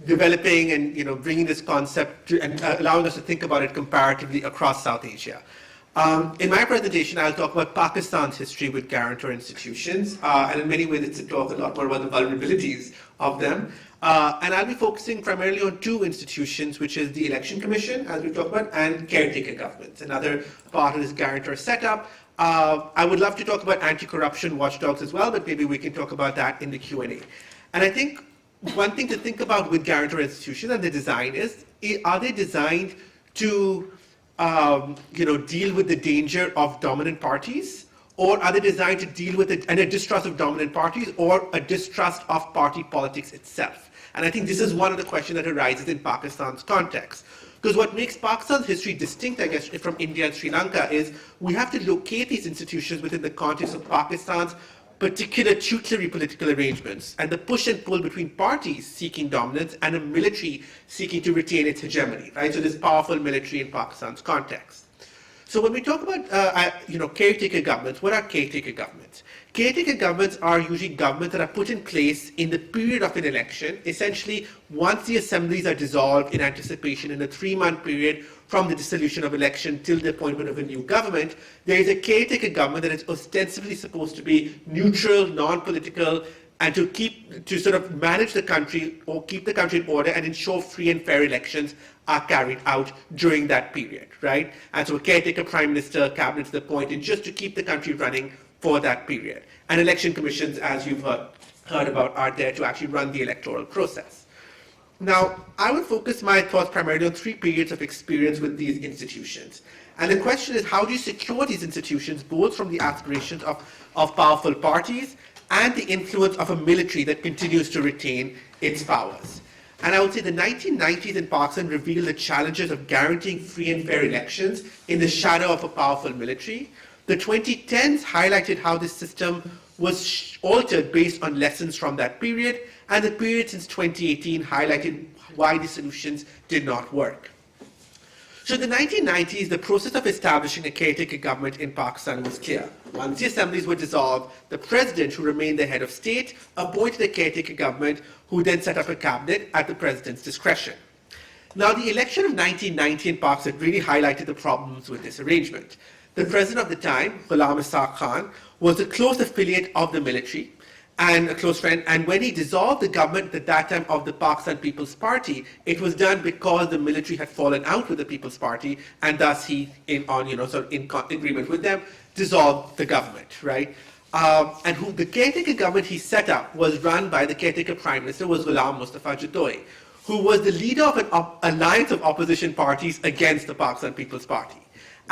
developing and, bringing this concept to, and allowing us to think about it comparatively across South Asia. In my presentation, I'll talk about Pakistan's history with guarantor institutions, and in many ways it's to talk a lot more about the vulnerabilities of them. And I'll be focusing primarily on 2 institutions, which is the Election Commission, as we talked about, and caretaker governments, another part of this guarantor setup. I would love to talk about anti-corruption watchdogs as well, but maybe we can talk about that in the Q&A. And I think one thing to think about with guarantor institutions and the design is, are they designed to deal with the danger of dominant parties? Or are they designed to deal with a distrust of dominant parties or a distrust of party politics itself? And I think this is one of the questions that arises in Pakistan's context. Because what makes Pakistan's history distinct, I guess, from India and Sri Lanka is we have to locate these institutions within the context of Pakistan's particular tutelary political arrangements and the push and pull between parties seeking dominance and a military seeking to retain its hegemony, right? So this powerful military in Pakistan's context. So when we talk about, caretaker governments, what are caretaker governments? Caretaker governments are usually governments that are put in place in the period of an election, essentially once the assemblies are dissolved in anticipation in a 3-month period from the dissolution of election till the appointment of a new government. There is a caretaker government that is ostensibly supposed to be neutral, non-political, and to sort of manage the country or keep the country in order and ensure free and fair elections are carried out during that period, right? And so a caretaker prime minister, cabinet is appointed just to keep the country running for that period. And election commissions, as you've heard about, are there to actually run the electoral process. Now, I will focus my thoughts primarily on 3 periods of experience with these institutions. And the question is, how do you secure these institutions, both from the aspirations of powerful parties and the influence of a military that continues to retain its powers? And I would say the 1990s in Pakistan revealed the challenges of guaranteeing free and fair elections in the shadow of a powerful military. The 2010s highlighted how this system was altered based on lessons from that period, and the period since 2018 highlighted why the solutions did not work. So in the 1990s, the process of establishing a caretaker government in Pakistan was clear. Once the assemblies were dissolved, the president, who remained the head of state, appointed a caretaker government, who then set up a cabinet at the president's discretion. Now, the election of 1990 in Pakistan really highlighted the problems with this arrangement. The president of the time, Ghulam Ishaq Khan, was a close affiliate of the military and a close friend. And when he dissolved the government at that time of the Pakistan People's Party, it was done because the military had fallen out with the People's Party, and thus he, in agreement with them, dissolved the government, right? And the caretaker government he set up was run by the caretaker prime minister, was Ghulam Mustafa Jattoi, who was the leader of an alliance of opposition parties against the Pakistan People's Party.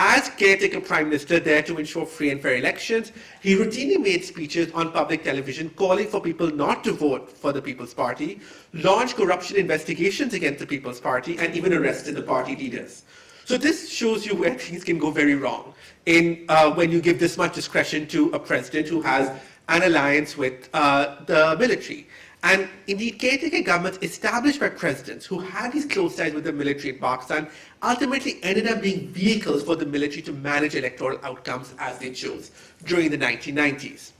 As caretaker prime minister there to ensure free and fair elections, he routinely made speeches on public television calling for people not to vote for the People's Party, launched corruption investigations against the People's Party, and even arrested the party leaders. So this shows you where things can go very wrong when you give this much discretion to a president who has an alliance with the military. And indeed, caretaker governments established by presidents who had these close ties with the military in Pakistan ultimately ended up being vehicles for the military to manage electoral outcomes as they chose during the 1990s.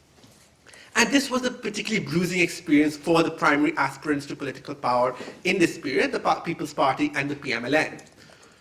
And this was a particularly bruising experience for the primary aspirants to political power in this period, the People's Party and the PMLN.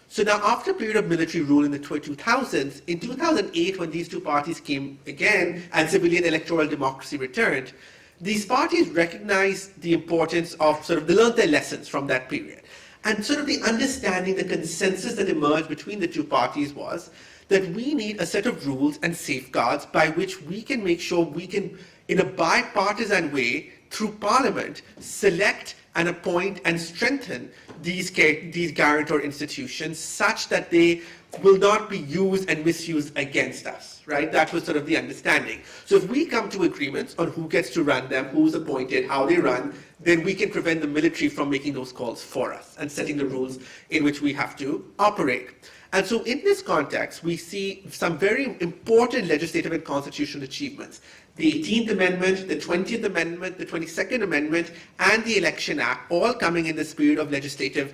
So now, after a period of military rule in the 2000s, in 2008, when these two parties came again and civilian electoral democracy returned, these parties recognized the importance of they learned their lessons from that period. And sort of the understanding, the consensus that emerged between the two parties was that we need a set of rules and safeguards by which we can make sure we can, in a bipartisan way, through Parliament, select and appoint and strengthen these guarantor institutions such that they will not be used and misused against us, right? That was sort of the understanding. So if we come to agreements on who gets to run them, who's appointed, how they run, then we can prevent the military from making those calls for us and setting the rules in which we have to operate. And so in this context, we see some very important legislative and constitutional achievements. The 18th Amendment, the 20th Amendment, the 22nd Amendment, and the Election Act, all coming in this period of legislative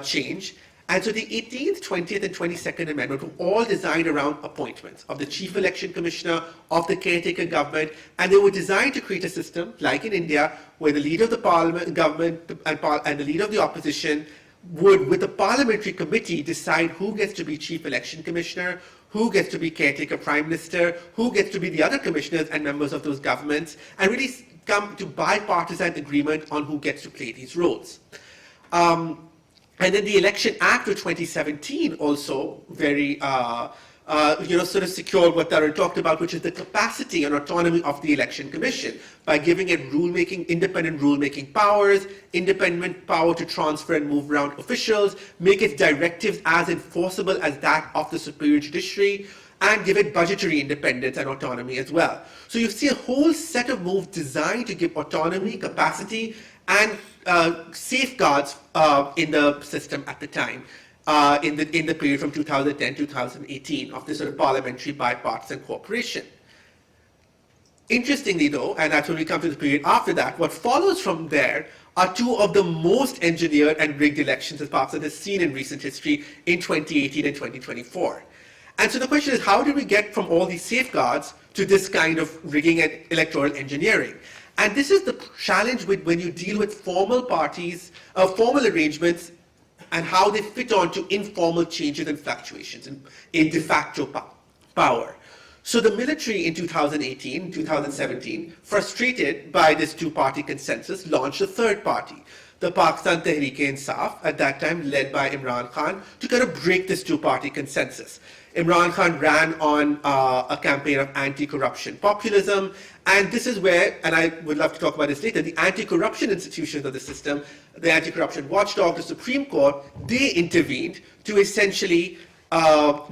change. And so the 18th, 20th, and 22nd Amendment were all designed around appointments of the Chief Election Commissioner, of the caretaker government, and they were designed to create a system, like in India, where the leader of the parliament, government, and the leader of the opposition would, with a parliamentary committee, decide who gets to be Chief Election Commissioner, who gets to be caretaker prime minister, who gets to be the other commissioners and members of those governments, and really come to bipartisan agreement on who gets to play these roles. And then the Election Act of 2017 also very, sort of secured what Tarun talked about, which is the capacity and autonomy of the Election Commission by giving it independent rulemaking powers, independent power to transfer and move around officials, make its directives as enforceable as that of the superior judiciary, and give it budgetary independence and autonomy as well. So you see a whole set of moves designed to give autonomy, capacity, and safeguards in the system at the time, in the period from 2010 to 2018 of this sort of parliamentary bipartisan cooperation. Interestingly though, and that's when we come to the period after that, what follows from there are two of the most engineered and rigged elections that Pakistan has seen in recent history in 2018 and 2024. And so the question is, how did we get from all these safeguards to this kind of rigging and electoral engineering? And this is the challenge with when you deal with formal parties, formal arrangements, and how they fit onto informal changes and fluctuations in de facto power. So the military in 2018, 2017, frustrated by this two-party consensus, launched a third party, the Pakistan Tehreek-e-Insaf, at that time led by Imran Khan, to kind of break this two-party consensus. Imran Khan ran on a campaign of anti-corruption populism, and this is where, and I would love to talk about this later, the anti-corruption institutions of the system, the anti-corruption watchdog, the Supreme Court, they intervened to essentially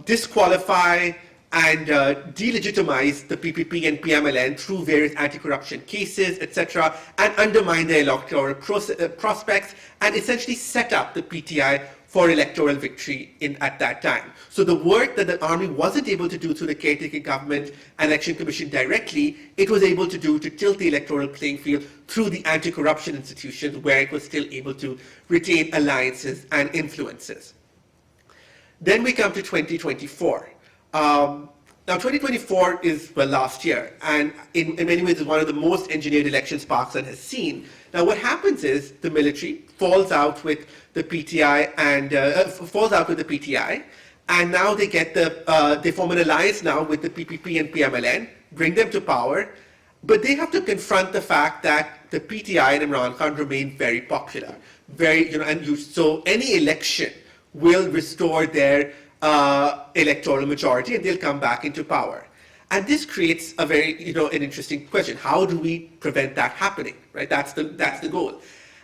disqualify and delegitimize the PPP and PMLN through various anti-corruption cases, etc., and undermine their electoral prospects, and essentially set up the PTI for electoral victory at that time. So the work that the army wasn't able to do through the caretaker government and election commission directly, it was able to do to tilt the electoral playing field through the anti-corruption institutions, where it was still able to retain alliances and influences. Then we come to 2024. Now 2024 is, well, last year, and in many ways is one of the most engineered elections Pakistan has seen. Now what happens is the military falls out with the PTI and now they get they form an alliance now with the PPP and PMLN, bring them to power, but they have to confront the fact that the PTI and Imran Khan remain very popular, so any election will restore their electoral majority and they'll come back into power. And this creates a very, an interesting question. How do we prevent that happening, right? That's the goal.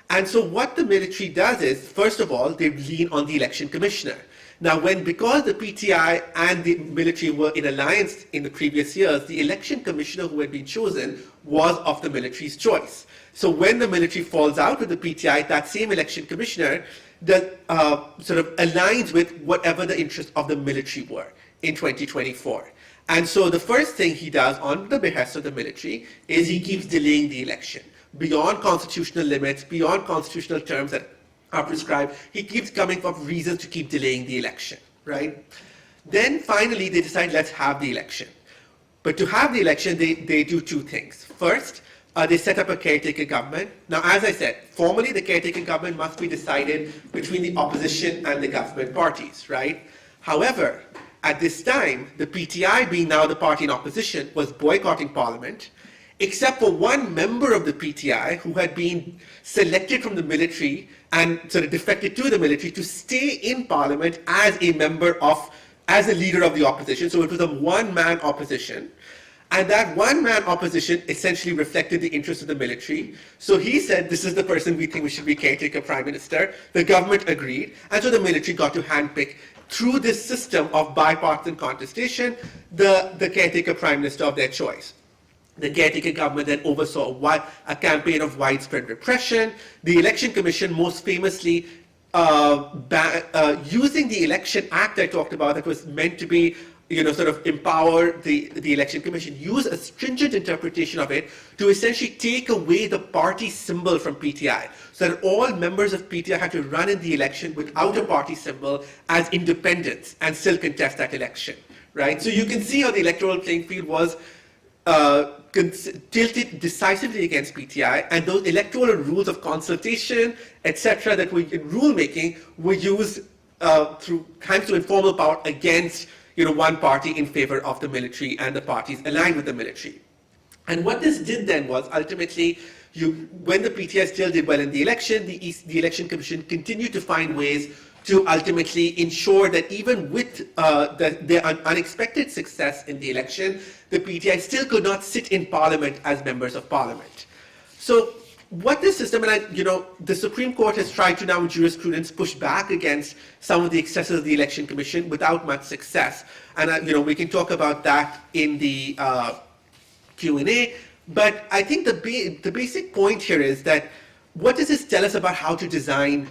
And so what the military does is, first of all, they lean on the election commissioner. Now, because the PTI and the military were in alliance in the previous years, the election commissioner who had been chosen was of the military's choice. So when the military falls out with the PTI, that same election commissioner that sort of aligns with whatever the interests of the military were in 2024. And so the first thing he does on the behest of the military is he keeps delaying the election beyond constitutional limits, beyond constitutional terms that are prescribed. He keeps coming up with reasons to keep delaying the election, right? Then finally they decide, let's have the election. But to have the election, they do two things. First, they set up a caretaker government. Now, as I said, formally the caretaker government must be decided between the opposition and the government parties, right? However, at this time, the PTI, being now the party in opposition, was boycotting Parliament, except for one member of the PTI who had been selected from the military and sort of defected to the military to stay in Parliament as a as a leader of the opposition. So it was a one-man opposition. And that one-man opposition essentially reflected the interests of the military. So he said, this is the person we think we should be caretaker prime minister. The government agreed. And so the military got to handpick, through this system of bipartisan contestation, the caretaker prime minister of their choice. The caretaker government then oversaw a campaign of widespread repression. The Election Commission, most famously, using the Election Act I talked about that was meant to be, sort of empower the Election Commission, use a stringent interpretation of it to essentially take away the party symbol from PTI, so that all members of PTI had to run in the election without a party symbol as independents and still contest that election, right? So you can see how the electoral playing field was tilted decisively against PTI, and those electoral rules of consultation, etc., that were in rulemaking were used thanks to informal power against one party in favor of the military and the parties aligned with the military. And what this did then was ultimately, when the PTI still did well in the election, the Election Commission continued to find ways to ultimately ensure that even with their unexpected success in the election, the PTI still could not sit in Parliament as members of Parliament. So what this system, and the Supreme Court has tried to now in jurisprudence push back against some of the excesses of the Election Commission without much success. And we can talk about that in the Q&A. But I think the basic point here is that what does this tell us about how to design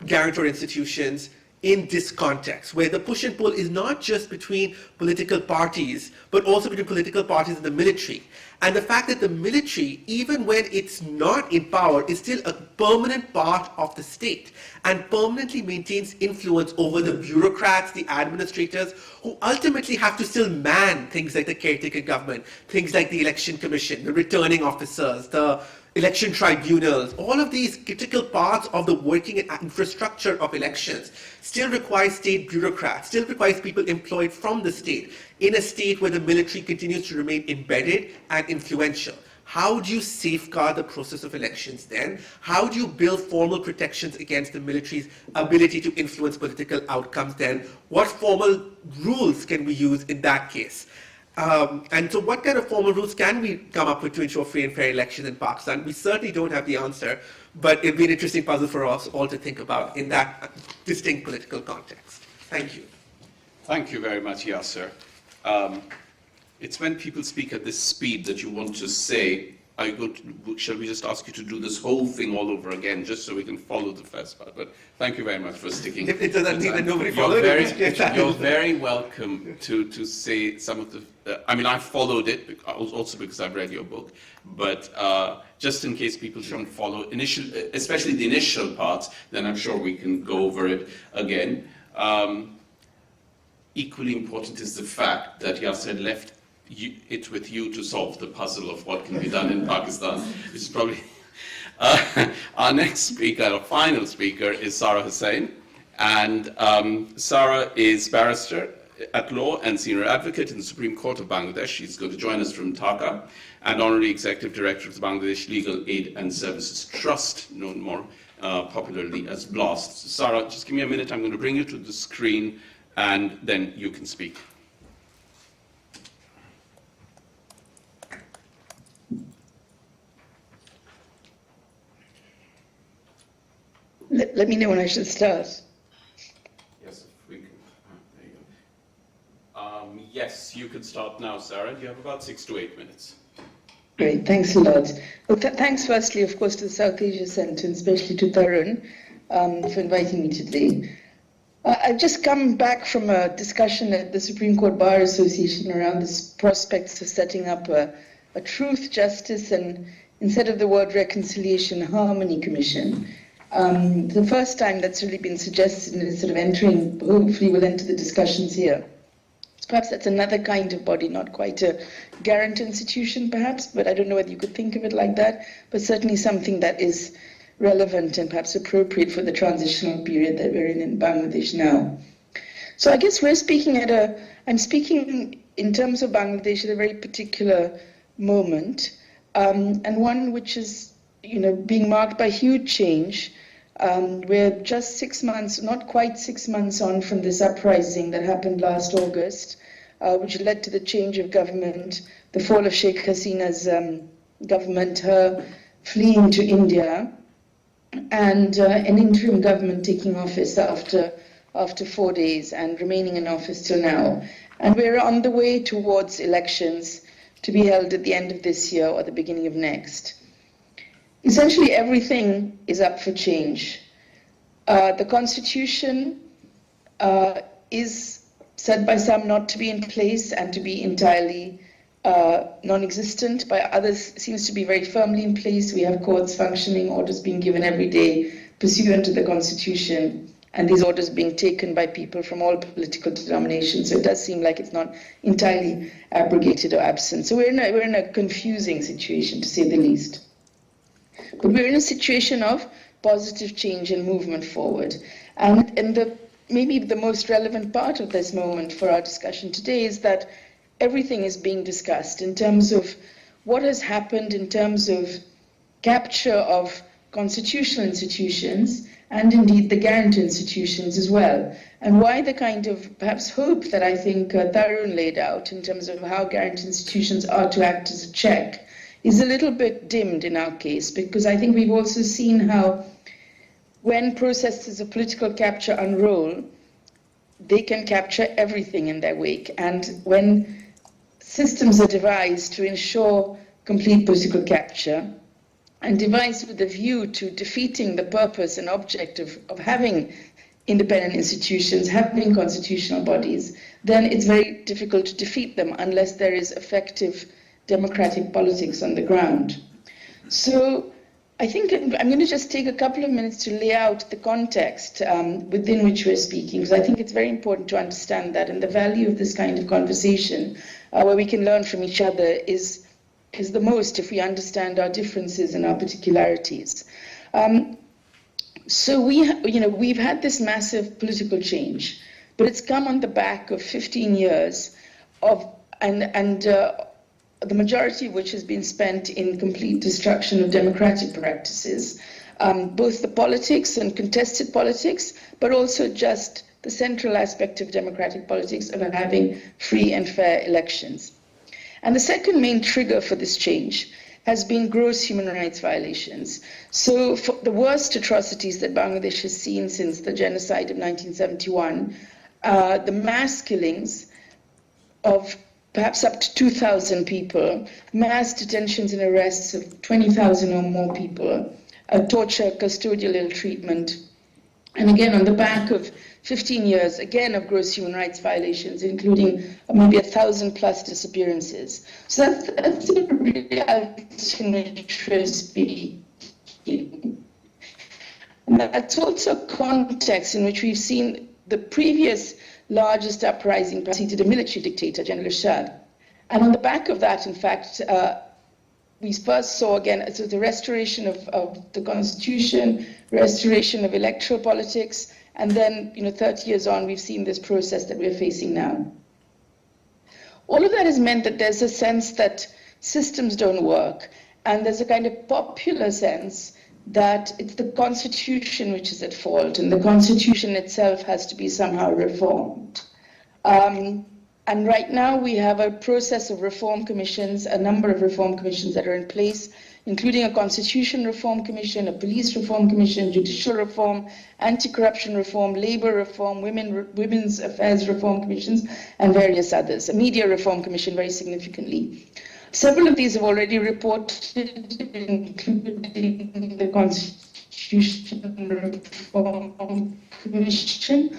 guarantor institutions in this context, where the push and pull is not just between political parties, but also between political parties and the military. And the fact that the military, even when it's not in power, is still a permanent part of the state and permanently maintains influence over the bureaucrats, the administrators, who ultimately have to still man things like the caretaker government, things like the Election Commission, the returning officers, the election tribunals. All of these critical parts of the working infrastructure of elections still requires state bureaucrats, still requires people employed from the state, in a state where the military continues to remain embedded and influential. How do you safeguard the process of elections then? How do you build formal protections against the military's ability to influence political outcomes then? What formal rules can we use in that case? And so what kind of formal rules can we come up with to ensure free and fair elections in Pakistan? We certainly don't have the answer, but it'd be an interesting puzzle for us all to think about in that distinct political context. Thank you. Thank you very much, Yasser. It's when people speak at this speed that you want to say, shall we just ask you to do this whole thing all over again, just so we can follow the first part? But thank you very much for sticking. If it doesn't mean that nobody You're followed you're very welcome to say some of the. I followed it also because I've read your book, but just in case people don't follow especially the initial parts, then I'm sure we can go over it again. Equally important is the fact that Yasser left it with you to solve the puzzle of what can be done in Pakistan, which is probably our next speaker, our final speaker, is Sarah Hussain, and Sarah is barrister at law and senior advocate in the Supreme Court of Bangladesh. She's going to join us from Dhaka, and honorary executive director of the Bangladesh Legal Aid and Services Trust, known more popularly as BLAST. So Sarah, just give me a minute. I'm going to bring you to the screen, and then you can speak. Let me know when I should start. Yes, if we can. There you go. Yes, you can start now, Sarah. You have about 6 to 8 minutes. Great, thanks a lot. Well, thanks firstly, of course, to the South Asia Centre, and especially to Tarun for inviting me today. I've just come back from a discussion at the Supreme Court Bar Association around the prospects of setting up a truth, justice, and instead of the word reconciliation, harmony commission. The first time that's really been suggested and is sort of entering, hopefully will enter the discussions here. So perhaps that's another kind of body, not quite a guarantor institution perhaps, but I don't know whether you could think of it like that, but certainly something that is relevant and perhaps appropriate for the transitional period that we're in Bangladesh now. So I guess I'm speaking in terms of Bangladesh at a very particular moment, and one which is, being marked by huge change. We're just 6 months, not quite 6 months on from this uprising that happened last August, which led to the change of government, the fall of Sheikh Hasina's government, her fleeing to India, and an interim government taking office after 4 days and remaining in office till now. And we're on the way towards elections to be held at the end of this year or the beginning of next. Essentially, everything is up for change. The Constitution is said by some not to be in place and to be entirely non-existent. By others, seems to be very firmly in place. We have courts functioning, orders being given every day pursuant to the Constitution, and these orders being taken by people from all political denominations. So it does seem like it's not entirely abrogated or absent. So we're in a confusing situation, to say the least. But we're in a situation of positive change and movement forward. And maybe the most relevant part of this moment for our discussion today is that everything is being discussed in terms of what has happened in terms of capture of constitutional institutions and indeed the guarantor institutions as well, and why the kind of perhaps hope that I think Tarun laid out in terms of how guarantor institutions are to act as a check is a little bit dimmed in our case, because I think we've also seen how when processes of political capture unroll, they can capture everything in their wake. And when systems are devised to ensure complete political capture, and devised with a view to defeating the purpose and object of having independent institutions, having constitutional bodies, then it's very difficult to defeat them unless there is effective democratic politics on the ground. So I think I'm going to just take a couple of minutes to lay out the context within which we're speaking, because I think it's very important to understand that, and the value of this kind of conversation, where we can learn from each other, is the most if we understand our differences and our particularities. So we've had this massive political change, but it's come on the back of 15 years of the majority of which has been spent in complete destruction of democratic practices, both the politics and contested politics, but also just the central aspect of democratic politics of having free and fair elections. And the second main trigger for this change has been gross human rights violations. So for the worst atrocities that Bangladesh has seen since the genocide of 1971, the mass killings of perhaps up to 2,000 people, mass detentions and arrests of 20,000 or more people, torture, custodial ill treatment, and again on the back of 15 years, again, of gross human rights violations, including maybe 1,000 plus disappearances. So that's the reality in which we're speaking. And that's also a context in which we've seen the previous largest uprising preceded a military dictator, General Ershad. And on the back of that, in fact, we first saw again so the restoration of the constitution, restoration of electoral politics, and then 30 years on, we've seen this process that we're facing now. All of that has meant that there's a sense that systems don't work, and there's a kind of popular sense that it's the Constitution which is at fault, and the Constitution itself has to be somehow reformed. And right now we have a process of reform commissions, a number of reform commissions that are in place, including a Constitution Reform Commission, a Police Reform Commission, Judicial Reform, Anti-Corruption Reform, Labour Reform, Women's Affairs Reform Commissions, and various others. A Media Reform Commission, very significantly. Several of these have already reported, including the Constitution Reform Commission.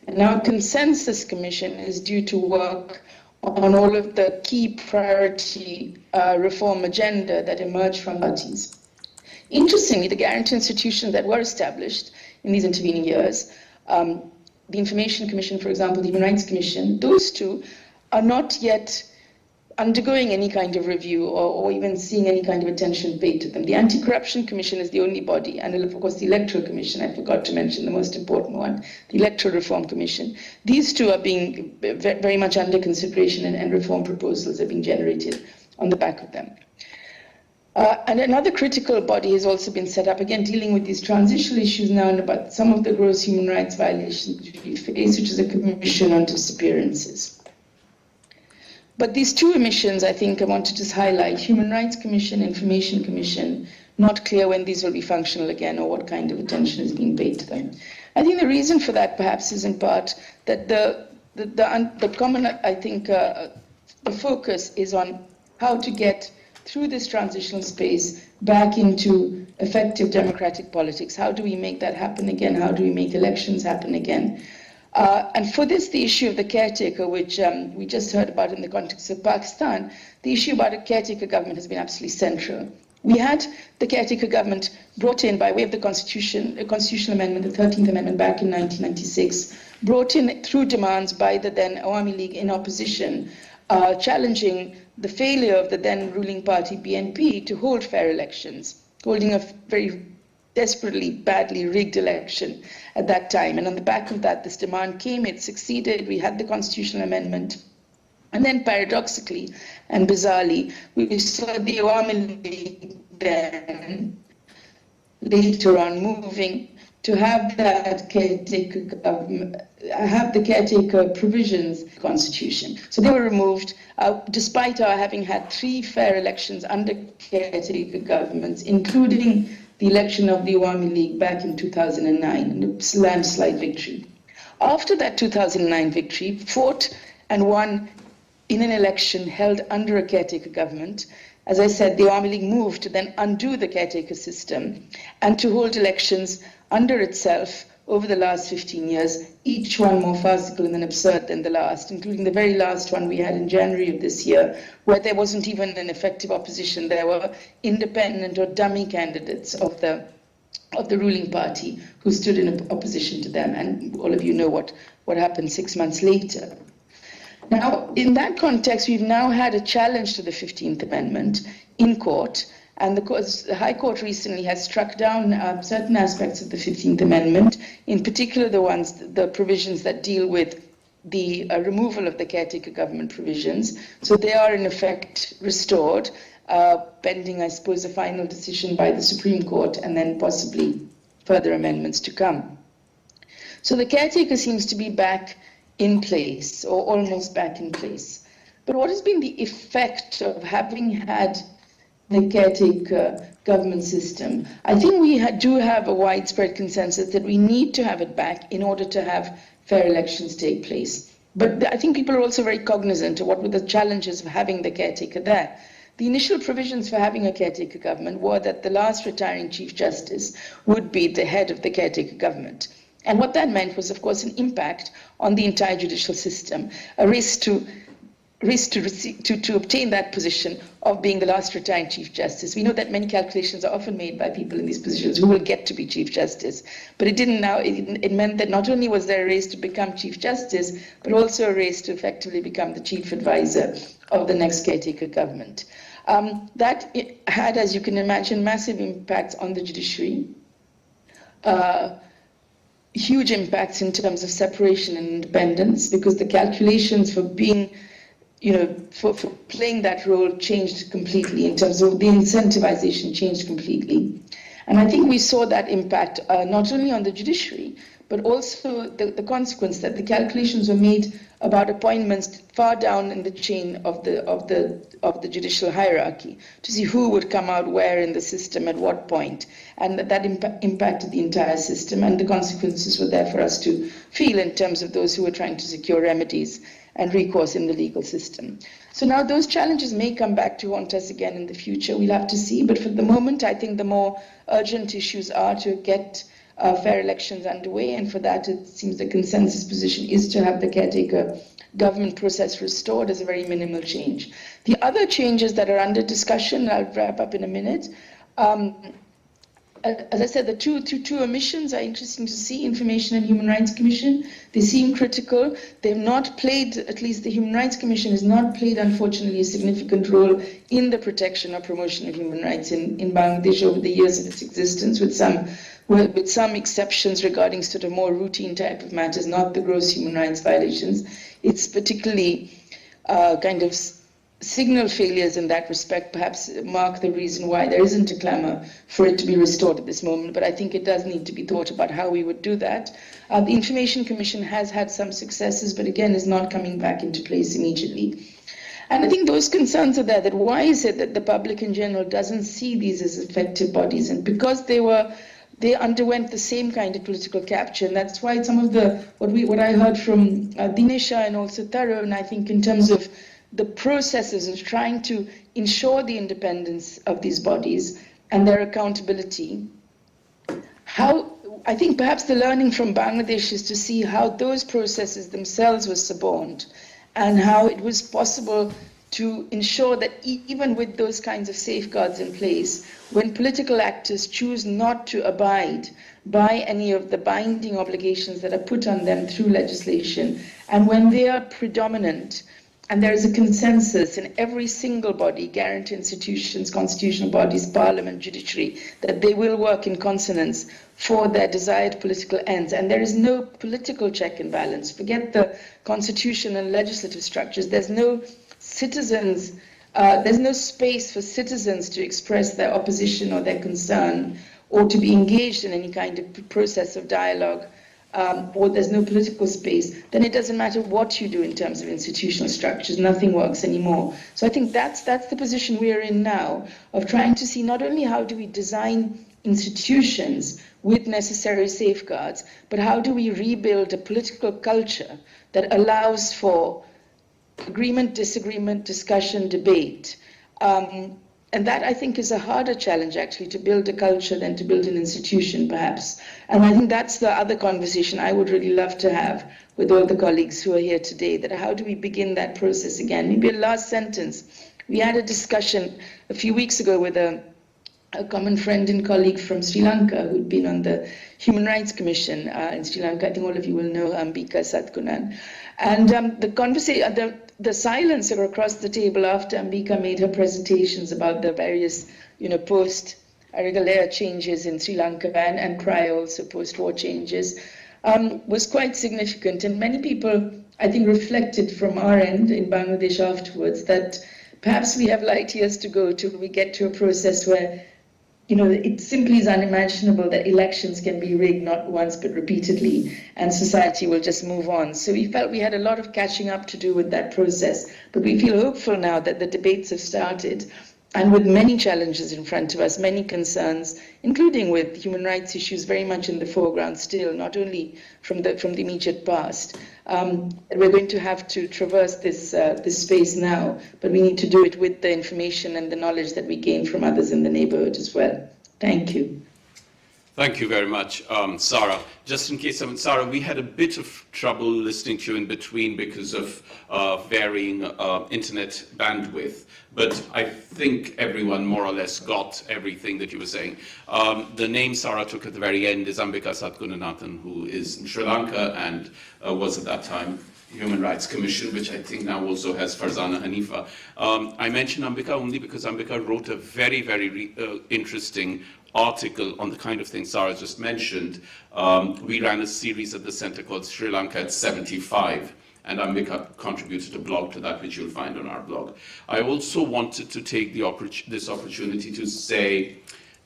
And now Consensus Commission is due to work on all of the key priority reform agenda that emerged from parties. Interestingly, the guarantee institutions that were established in these intervening years, the Information Commission, for example, the Human Rights Commission, those two are not yet undergoing any kind of review or even seeing any kind of attention paid to them. The Anti-Corruption Commission is the only body, and of course the Electoral Commission, I forgot to mention the most important one, the Electoral Reform Commission. These two are being very much under consideration, and reform proposals are being generated on the back of them. And another critical body has also been set up, again dealing with these transitional issues now and about some of the gross human rights violations we face, which is a Commission on Disappearances. But these two omissions, I think I want to just highlight: Human Rights Commission, Information Commission, not clear when these will be functional again or what kind of attention is being paid to them. I think the reason for that perhaps is in part that the common, I think, the focus is on how to get through this transitional space back into effective democratic politics. How do we make that happen again? How do we make elections happen again? And for this, the issue of the caretaker, which we just heard about in the context of Pakistan, the issue about a caretaker government has been absolutely central. We had the caretaker government brought in by way of the Constitution, a constitutional amendment, the 13th Amendment back in 1996, brought in through demands by the then Awami League in opposition, challenging the failure of the then ruling party BNP to hold fair elections, holding a very desperately badly rigged election at that time. And on the back of that, this demand came, it succeeded, we had the constitutional amendment. And then paradoxically and bizarrely, we saw the Awami League then later on moving to have that caretaker government, have the caretaker provisions constitution. So they were removed, despite our having had 3 fair elections under caretaker governments, including the election of the Awami League back in 2009, and a landslide victory. After that 2009 victory, fought and won in an election held under a caretaker government, as I said, the Awami League moved to then undo the caretaker system and to hold elections under itself over the last 15 years, each one more farcical and absurd than the last, including the very last one we had in January of this year, where there wasn't even an effective opposition. There were independent or dummy candidates of the ruling party who stood in opposition to them, and all of you know what happened 6 months later. Now, in that context, we've now had a challenge to the 15th Amendment in court, and the High Court recently has struck down certain aspects of the 15th Amendment, in particular the provisions that deal with the removal of the caretaker government provisions. So they are in effect restored, pending, I suppose, a final decision by the Supreme Court and then possibly further amendments to come. So the caretaker seems to be back in place, or almost back in place. But what has been the effect of having had the caretaker government system? I think we do have a widespread consensus that we need to have it back in order to have fair elections take place. But I think people are also very cognizant of what were the challenges of having the caretaker there. The initial provisions for having a caretaker government were that the last retiring Chief Justice would be the head of the caretaker government. And what that meant was, of course, an impact on the entire judicial system, a race to obtain that position of being the last retiring Chief Justice. We know that many calculations are often made by people in these positions who will get to be Chief Justice, but it meant that not only was there a race to become Chief Justice, but also a race to effectively become the chief advisor of the next caretaker government. That had, as you can imagine, massive impacts on the judiciary. Huge impacts in terms of separation and independence, because the calculations for being, for playing that role changed completely in terms of the incentivization changed completely. And I think we saw that impact not only on the judiciary, but also the consequence that the calculations were made about appointments far down in the chain of the judicial hierarchy to see who would come out where in the system at what point, and that impacted the entire system, and the consequences were there for us to feel in terms of those who were trying to secure remedies and recourse in the legal system. So now those challenges may come back to haunt us again in the future. We'll have to see, but for the moment, I think the more urgent issues are to get fair elections underway, and for that it seems the consensus position is to have the caretaker government process restored as a very minimal change. The other changes that are under discussion, I'll wrap up in a minute, as I said, the two omissions are interesting to see, Information and Human Rights Commission. They seem critical. They've not played, at least the Human Rights Commission has not played, unfortunately, a significant role in the protection or promotion of human rights in Bangladesh over the years of its existence, with some exceptions regarding sort of more routine type of matters, not the gross human rights violations. It's particularly kind of signal failures in that respect perhaps mark the reason why there isn't a clamour for it to be restored at this moment, but I think it does need to be thought about how we would do that. The Information Commission has had some successes, but again is not coming back into place immediately. And I think those concerns are there, that why is it that the public in general doesn't see these as effective bodies? And because they underwent the same kind of political capture, and that's why some of what I heard from Dinesha and also Tarun, I think in terms of the processes of trying to ensure the independence of these bodies and their accountability. I think perhaps the learning from Bangladesh is to see how those processes themselves were suborned and how it was possible to ensure that even with those kinds of safeguards in place, when political actors choose not to abide by any of the binding obligations that are put on them through legislation, and when they are predominant, and there is a consensus in every single body, guarantee institutions, constitutional bodies, parliament, judiciary, that they will work in consonance for their desired political ends. And there is no political check and balance. Forget the constitution and legislative structures. There's no citizens, there's no space for citizens to express their opposition or their concern or to be engaged in any kind of process of dialogue. Or there's no political space, then it doesn't matter what you do in terms of institutional structures, nothing works anymore. So I think that's the position we are in now, of trying to see not only how do we design institutions with necessary safeguards, but how do we rebuild a political culture that allows for agreement, disagreement, discussion, debate. And that, I think, is a harder challenge, actually, to build a culture than to build an institution, perhaps. And I think that's the other conversation I would really love to have with all the colleagues who are here today, that how do we begin that process again? Maybe a last sentence. We had a discussion a few weeks ago with a common friend and colleague from Sri Lanka who'd been on the Human Rights Commission in Sri Lanka. I think all of you will know Ambika Satkunan. And the silence across the table after Ambika made her presentations about the various, post-Arigalea changes in Sri Lanka and prior also post-war changes was quite significant. And many people, I think, reflected from our end in Bangladesh afterwards that perhaps we have light years to go till we get to a process where it simply is unimaginable that elections can be rigged not once but repeatedly, and society will just move on. So we felt we had a lot of catching up to do with that process, but we feel hopeful now that the debates have started, and with many challenges in front of us, many concerns, including with human rights issues very much in the foreground still, not only from the immediate past. We're going to have to traverse this space now, but we need to do it with the information and the knowledge that we gain from others in the neighborhood as well. Thank you. Thank you very much, Sarah. Just in case, Sarah, we had a bit of trouble listening to you in between because of varying internet bandwidth, but I think everyone more or less got everything that you were saying. The name Sarah took at the very end is Ambika Satkunanathan, who is in Sri Lanka and was at that time Human Rights Commission, which I think now also has Farzana Hanifa. I mention Ambika only because Ambika wrote a very, very interesting article on the kind of thing Sarah just mentioned. We ran a series at the center called Sri Lanka at 75, and Ambika contributed a blog to that, which you'll find on our blog. I also wanted to take this opportunity to say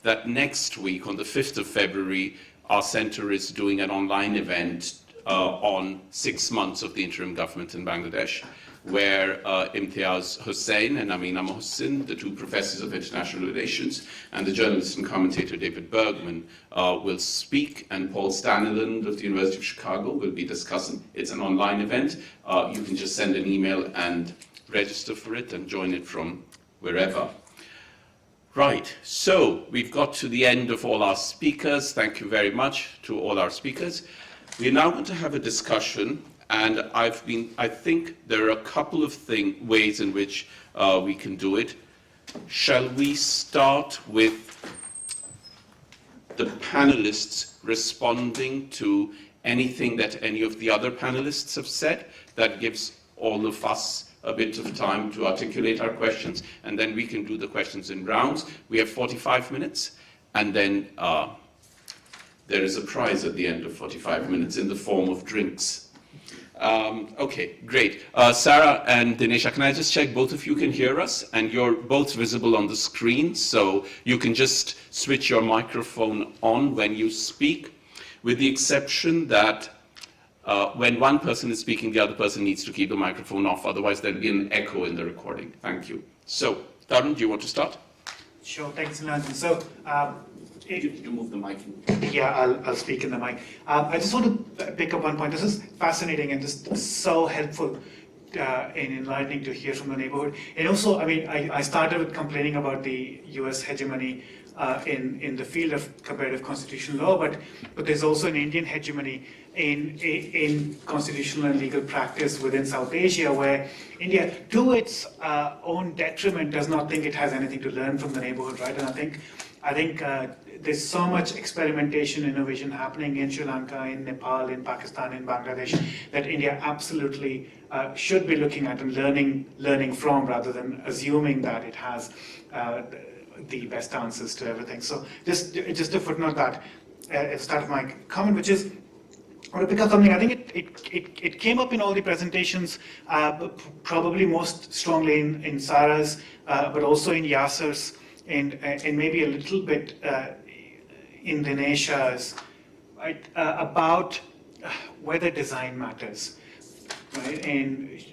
that next week, on the 5th of February, our center is doing an online event on 6 months of the interim government in Bangladesh, where Imtiaz Hussain and Amina Mohsin, the two professors of international relations, and the journalist and commentator David Bergman will speak, and Paul Staniland of the University of Chicago will be discussing. It's an online event. You can just send an email and register for it and join it from wherever. Right, so we've got to the end of all our speakers. Thank you very much to all our speakers. We're now going to have a discussion, and I think there are a couple of ways in which we can do it. Shall we start with the panelists responding to anything that any of the other panelists have said. That gives all of us a bit of time to articulate our questions, and then we can do the questions in rounds. We have 45 minutes, and then there is a prize at the end of 45 minutes in the form of drinks. Okay, great. Sarah and Dinesha, can I just check both of you can hear us? And you're both visible on the screen, so you can just switch your microphone on when you speak, with the exception that when one person is speaking, the other person needs to keep the microphone off, otherwise there'll be an echo in the recording. Thank you. So, Tarun, do you want to start? Sure, thanks, Nilanjan. So, You move the mic. yeah, I'll speak in the mic. I just want to pick up one point. This is fascinating and just so helpful and enlightening to hear from the neighborhood. And also, I mean, I started with complaining about the US hegemony in the field of comparative constitutional law, but there's also an Indian hegemony in constitutional and legal practice within South Asia, where India, to its own detriment, does not think it has anything to learn from the neighborhood, right? And I think there's so much experimentation, innovation happening in Sri Lanka, in Nepal, in Pakistan, in Bangladesh, that India absolutely should be looking at and learning from, rather than assuming that it has the best answers to everything. So just to footnote that at the start of my comment, which is, I want to pick up something. I think it came up in all the presentations, probably most strongly in Sarah's, but also in Yasser's, and maybe a little bit in Dinesha's, right, about whether design matters, right? And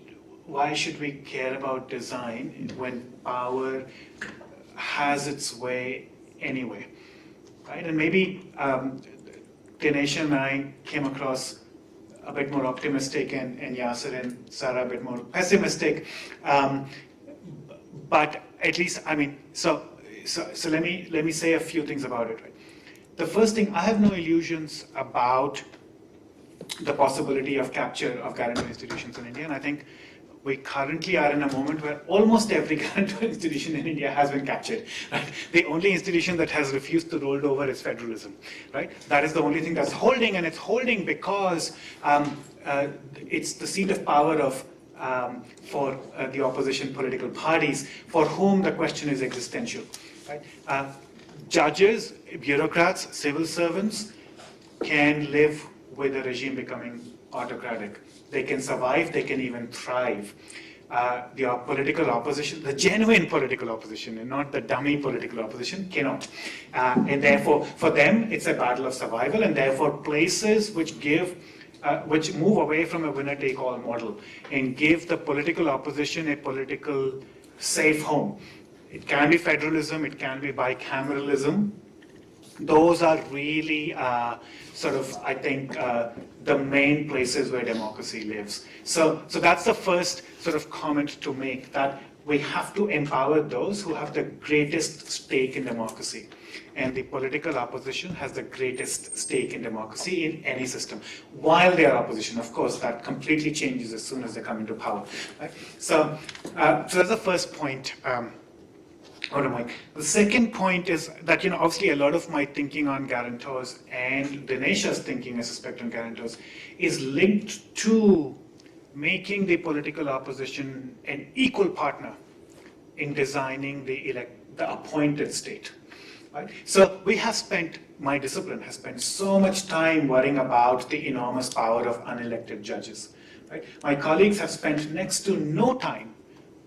why should we care about design when power has its way anyway, right? And maybe Dinesha and I came across a bit more optimistic, and Yasser and Sarah a bit more pessimistic. But at least, I mean, so let me say a few things about it. Right? The first thing, I have no illusions about the possibility of capture of guarantor institutions in India, and I think we currently are in a moment where almost every guarantor institution in India has been captured. Right? The only institution that has refused to roll over is federalism. Right? That is the only thing that's holding, and it's holding because it's the seat of power of for the opposition political parties, for whom the question is existential. Right? Judges, bureaucrats, civil servants can live with a regime becoming autocratic. They can survive, they can even thrive. The political opposition, the genuine political opposition, and not the dummy political opposition, cannot. And therefore, for them, it's a battle of survival, and therefore places which move away from a winner-take-all model and give the political opposition a political safe home. It can be federalism, it can be bicameralism. Those are really sort of, I think, the main places where democracy lives. So that's the first sort of comment to make, that we have to empower those who have the greatest stake in democracy. And the political opposition has the greatest stake in democracy in any system. While they are opposition, of course, that completely changes as soon as they come into power. Right? So that's the first point. The second point is that, obviously a lot of my thinking on guarantors and Dinesha's thinking, I suspect, on guarantors is linked to making the political opposition an equal partner in designing the appointed state. Right? So my discipline has spent so much time worrying about the enormous power of unelected judges. Right? My colleagues have spent next to no time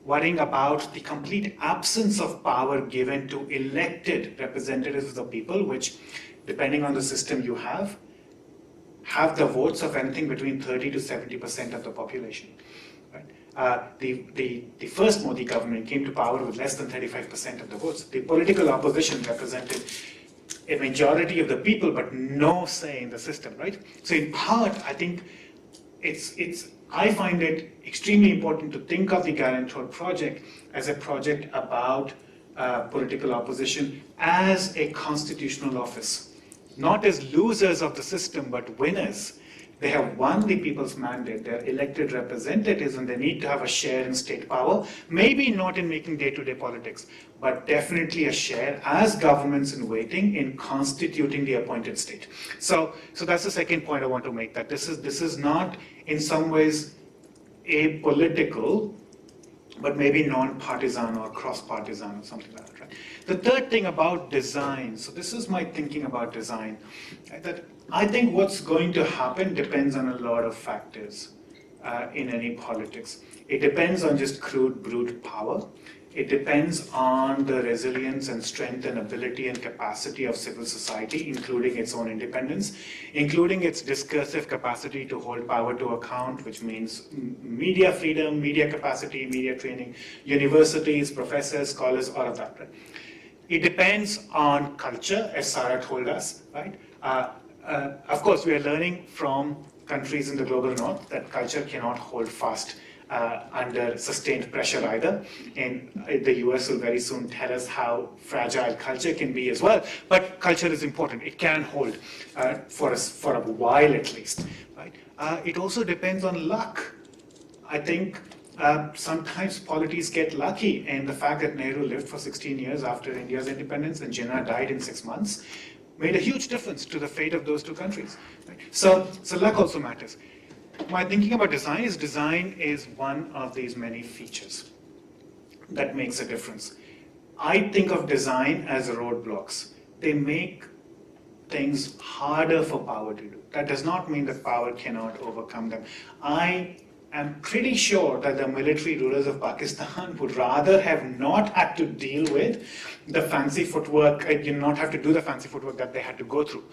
worrying about the complete absence of power given to elected representatives of the people, which, depending on the system you have the votes of anything between 30 to 70% of the population. Right? The first Modi government came to power with less than 35% of the votes. The political opposition represented a majority of the people, but no say in the system, right? So in part, I think I find it extremely important to think of the Guarantor project as a project about political opposition as a constitutional office, not as losers of the system, but winners, They have won the people's mandate. They're elected representatives, and they need to have a share in state power. Maybe not in making day-to-day politics, but definitely a share as governments in waiting in constituting the appointed state. So that's the second point I want to make, that this is not in some ways apolitical, but maybe non-partisan or cross-partisan or something like that, right? The third thing about design, so this is my thinking about design, that I think what's going to happen depends on a lot of factors in any politics. It depends on just crude brute power. It depends on the resilience and strength and ability and capacity of civil society, including its own independence, including its discursive capacity to hold power to account, which means media freedom, media capacity, media training, universities, professors, scholars, all of that. Right? It depends on culture, as Sarah told us, right? Of course, we are learning from countries in the global north that culture cannot hold fast under sustained pressure either. And the US will very soon tell us how fragile culture can be as well. But culture is important. It can hold for a while at least. Right? It also depends on luck. I think sometimes polities get lucky, and the fact that Nehru lived for 16 years after India's independence and Jinnah died in 6 months made a huge difference to the fate of those two countries. Right? So luck also matters. My thinking about design is one of these many features that makes a difference. I think of design as roadblocks. They make things harder for power to do. That does not mean that power cannot overcome them. I am pretty sure that the military rulers of Pakistan would rather have not had to deal with the fancy footwork, not have to do the fancy footwork that they had to go through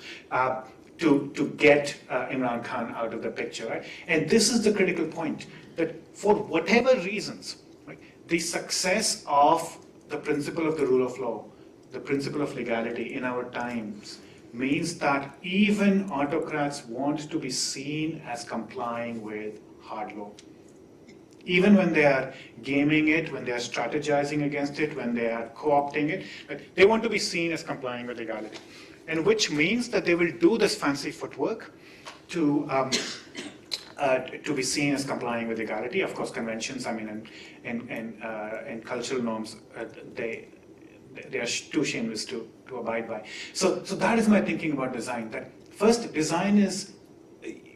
to get Imran Khan out of the picture. Right? And this is the critical point, that for whatever reasons, right, the success of the principle of the rule of law, the principle of legality in our times, means that even autocrats want to be seen as complying with hard law. Even when they are gaming it, when they are strategizing against it, when they are co-opting it, right, they want to be seen as complying with legality. And which means that they will do this fancy footwork to be seen as complying with legality. Of course, conventions, and cultural norms, they are too shameless to abide by. So that is my thinking about design. That first, design is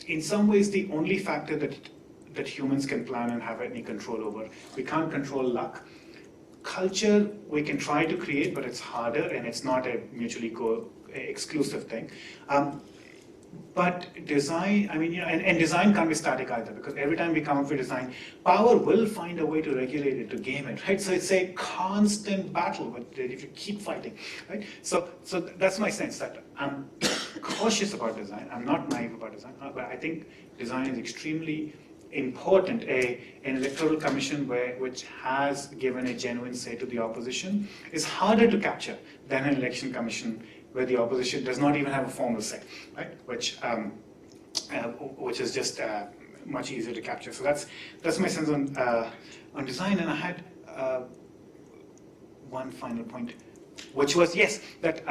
in some ways the only factor that humans can plan and have any control over. We can't control luck. Culture we can try to create, but it's harder, and it's not a mutually exclusive thing. But design, and design can't be static either, because every time we come up with design, power will find a way to regulate it, to game it, right? So it's a constant battle, but if you keep fighting, right? So that's my sense, that I'm cautious about design. I'm not naive about design, but I think design is extremely important. An electoral commission which has given a genuine say to the opposition is harder to capture than an election commission where the opposition does not even have a formal say, right? Which is just much easier to capture. So that's my sense on design. And I had one final point, which was, yes, that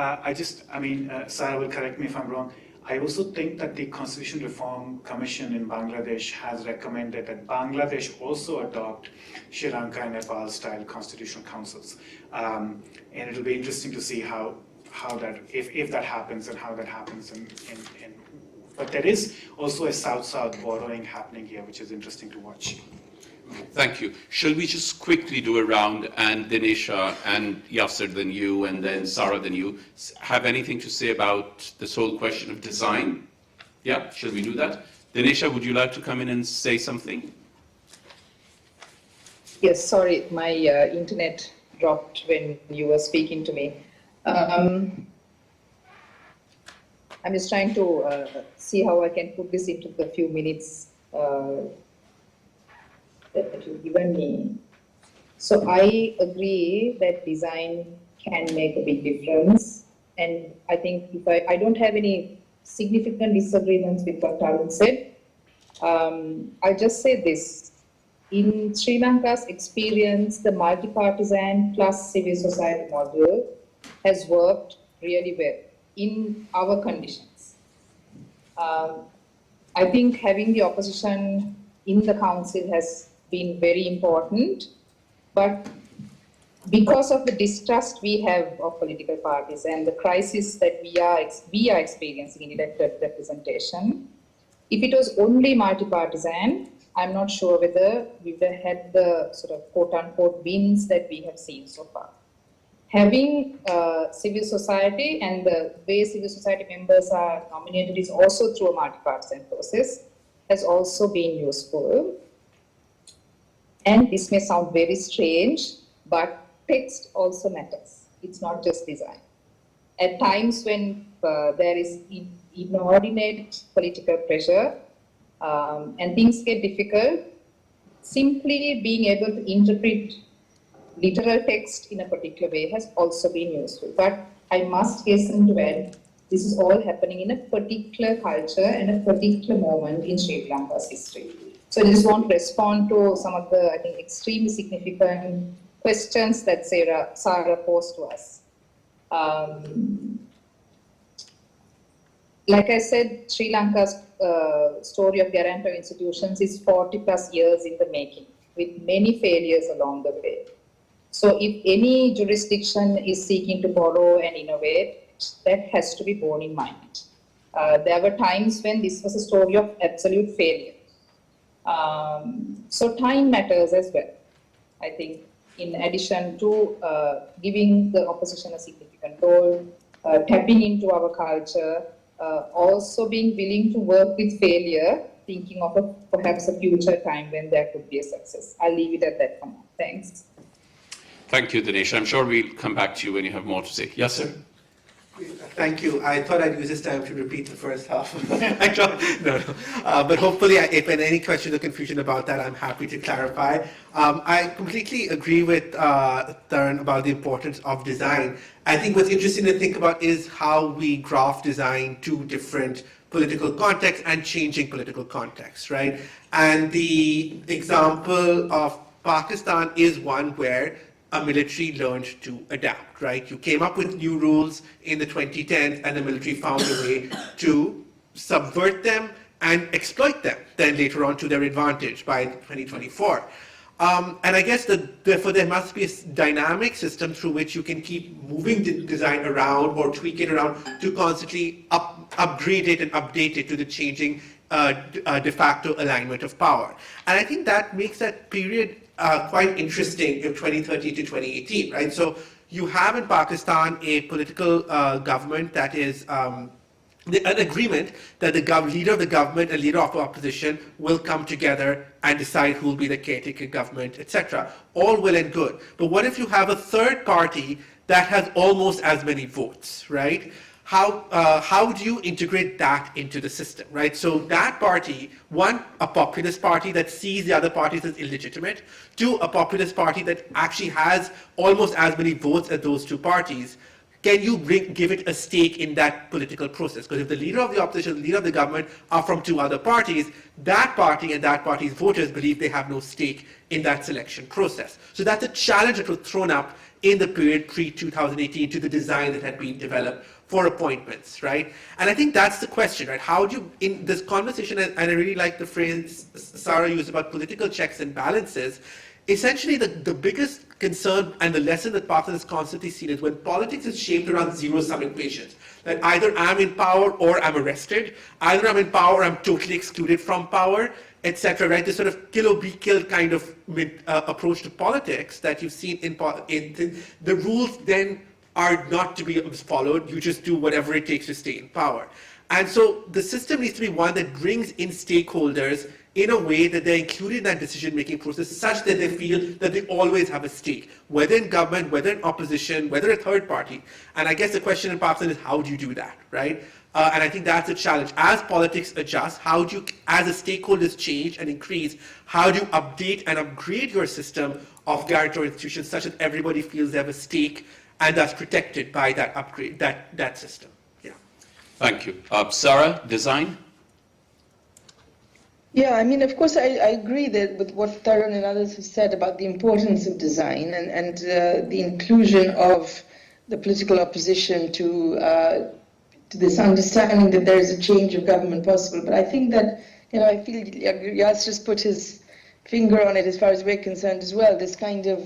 Sarah will correct me if I'm wrong. I also think that the Constitution Reform Commission in Bangladesh has recommended that Bangladesh also adopt Sri Lanka and Nepal style constitutional councils. And it'll be interesting to see how that, if that happens, and how that happens. But there is also a South-South borrowing happening here, which is interesting to watch. Thank you. Shall we just quickly do a round, and Dinesha and Yasser, then you, and then Sarah, then you, have anything to say about this whole question of design? Yeah, shall we do that? Dinesha, would you like to come in and say something? Yes, sorry, my internet dropped when you were speaking to me. I'm just trying to see how I can put this into the few minutes that you've given me. So I agree that design can make a big difference. And I think I don't have any significant disagreements with what Tarun said. I'll just say this. In Sri Lanka's experience, the multi-partisan plus civil society model has worked really well in our conditions. I think having the opposition in the council has been very important, but because of the distrust we have of political parties and the crisis that we are experiencing in elected representation, if it was only multi-partisan, I'm not sure whether we would have had the sort of quote-unquote wins that we have seen so far. Having civil society and the way civil society members are nominated is also through a multi-partisan process has also been useful. And this may sound very strange, but text also matters. It's not just design. At times when there is inordinate political pressure and things get difficult, simply being able to interpret literal text in a particular way has also been useful. But I must hasten to add, this is all happening in a particular culture and a particular moment in Sri Lanka's history. So I just want to respond to some of the, I think, extremely significant questions that Sarah posed to us. Like I said, Sri Lanka's story of guarantor institutions is 40 plus years in the making, with many failures along the way. So if any jurisdiction is seeking to borrow and innovate, that has to be borne in mind. There were times when this was a story of absolute failure. So time matters as well. I think in addition to giving the opposition a significant role, tapping into our culture, also being willing to work with failure, thinking of perhaps a future time when there could be a success. I'll leave it at that for now. Thanks. Thank you, Dinesh. I'm sure we'll come back to you when you have more to say. Yes, sir. Thank you. I thought I'd use this time to repeat the first half. No. But hopefully, if any question or confusion about that, I'm happy to clarify. I completely agree with Tarun about the importance of design. I think what's interesting to think about is how we graph design to different political contexts and changing political contexts, right? And the example of Pakistan is one where a military learned to adapt, right? You came up with new rules in the 2010s and the military found a way to subvert them and exploit them then later on to their advantage by 2024. And I guess therefore there must be a dynamic system through which you can keep moving the design around or tweak it around to constantly upgrade it and update it to the changing de facto alignment of power. And I think that makes that period quite interesting in 2013 to 2018, right? So you have in Pakistan a political government that is an agreement that the leader of the government and leader of the opposition will come together and decide who will be the caretaker government, etc. All well and good. But what if you have a third party that has almost as many votes, right? How do you integrate that into the system, right? So that party, one, a populist party that sees the other parties as illegitimate, two, a populist party that actually has almost as many votes as those two parties. Can you give it a stake in that political process? Because if the leader of the opposition, the leader of the government are from two other parties, that party and that party's voters believe they have no stake in that selection process. So that's a challenge that was thrown up in the period pre-2018 to the design that had been developed for appointments, right? And I think that's the question, right? How do you, in this conversation, and I really like the phrase Sarah used about political checks and balances, essentially the biggest concern and the lesson that Pakistan has constantly seen is when politics is shaped around zero-sum equations, that either I'm in power or I'm arrested, either I'm in power or I'm totally excluded from power, etc., right? This sort of kill or be killed kind of approach to politics that you've seen in the rules then are not to be followed. You just do whatever it takes to stay in power. And so the system needs to be one that brings in stakeholders in a way that they're included in that decision-making process such that they feel that they always have a stake, whether in government, whether in opposition, whether a third party. And I guess the question in Pakistan is how do you do that, right? And I think that's a challenge. As politics adjust, how do you, as the stakeholders change and increase, how do you update and upgrade your system of guarantor institutions such that everybody feels they have a stake and that's protected by that upgrade, that system? Yeah. Thank you. Sarah, design? Yeah, I mean, of course, I agree that with what Tarun and others have said about the importance of design and the inclusion of the political opposition to to this understanding that there is a change of government possible. But I think that, I feel Yas just put his finger on it as far as we're concerned as well. This kind of,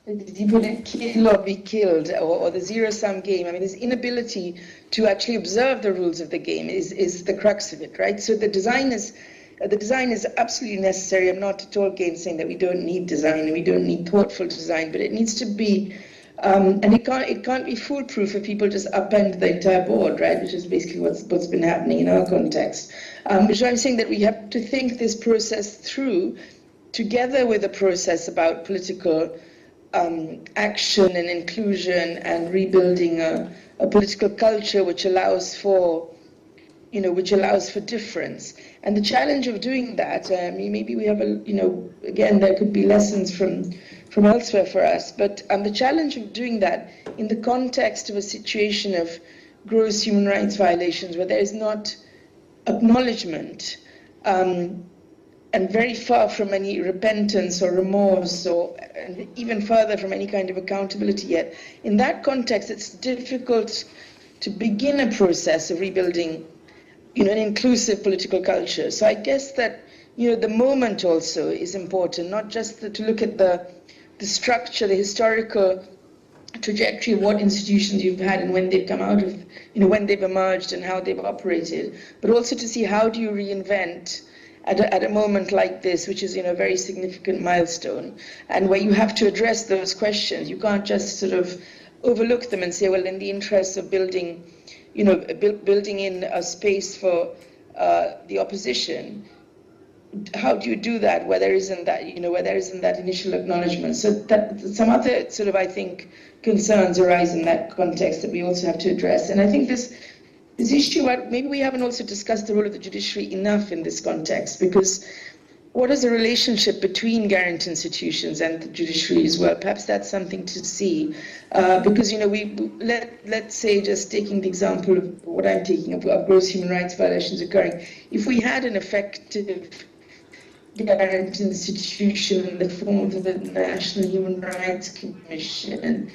you put it, kill or be killed, or the zero-sum game. I mean, this inability to actually observe the rules of the game is the crux of it, right? So the design is absolutely necessary. I'm not at all gainsaying that we don't need design and we don't need thoughtful design, but it needs to be, and it can't be foolproof if people just upend the entire board, right? Which is basically what's been happening in our context. Which I'm saying that we have to think this process through, together with a process about political action and inclusion and rebuilding a political culture which allows for difference. And the challenge of doing that, maybe we have again, there could be lessons from elsewhere for us, but the challenge of doing that in the context of a situation of gross human rights violations where there is not acknowledgement, and very far from any repentance or remorse, and even further from any kind of accountability yet. In that context, it's difficult to begin a process of rebuilding, an inclusive political culture. So I guess that, the moment also is important, not just to look at the structure, the historical trajectory of what institutions you've had and when they've come out of, when they've emerged and how they've operated, but also to see how do you reinvent at a moment like this, which is a very significant milestone, and where you have to address those questions. You can't just sort of overlook them and say, well, in the interest of building in a space for the opposition, how do you do that where there isn't that initial acknowledgement? So that some other sort of, I think, concerns arise in that context that we also have to address. And I think this issue, maybe we haven't also discussed the role of the judiciary enough in this context, because what is the relationship between guarantee institutions and the judiciary as well? Perhaps that's something to see, because let's say, just taking the example of what I'm taking of gross human rights violations occurring, if we had an effective guarantee institution in the form of the National Human Rights Commission,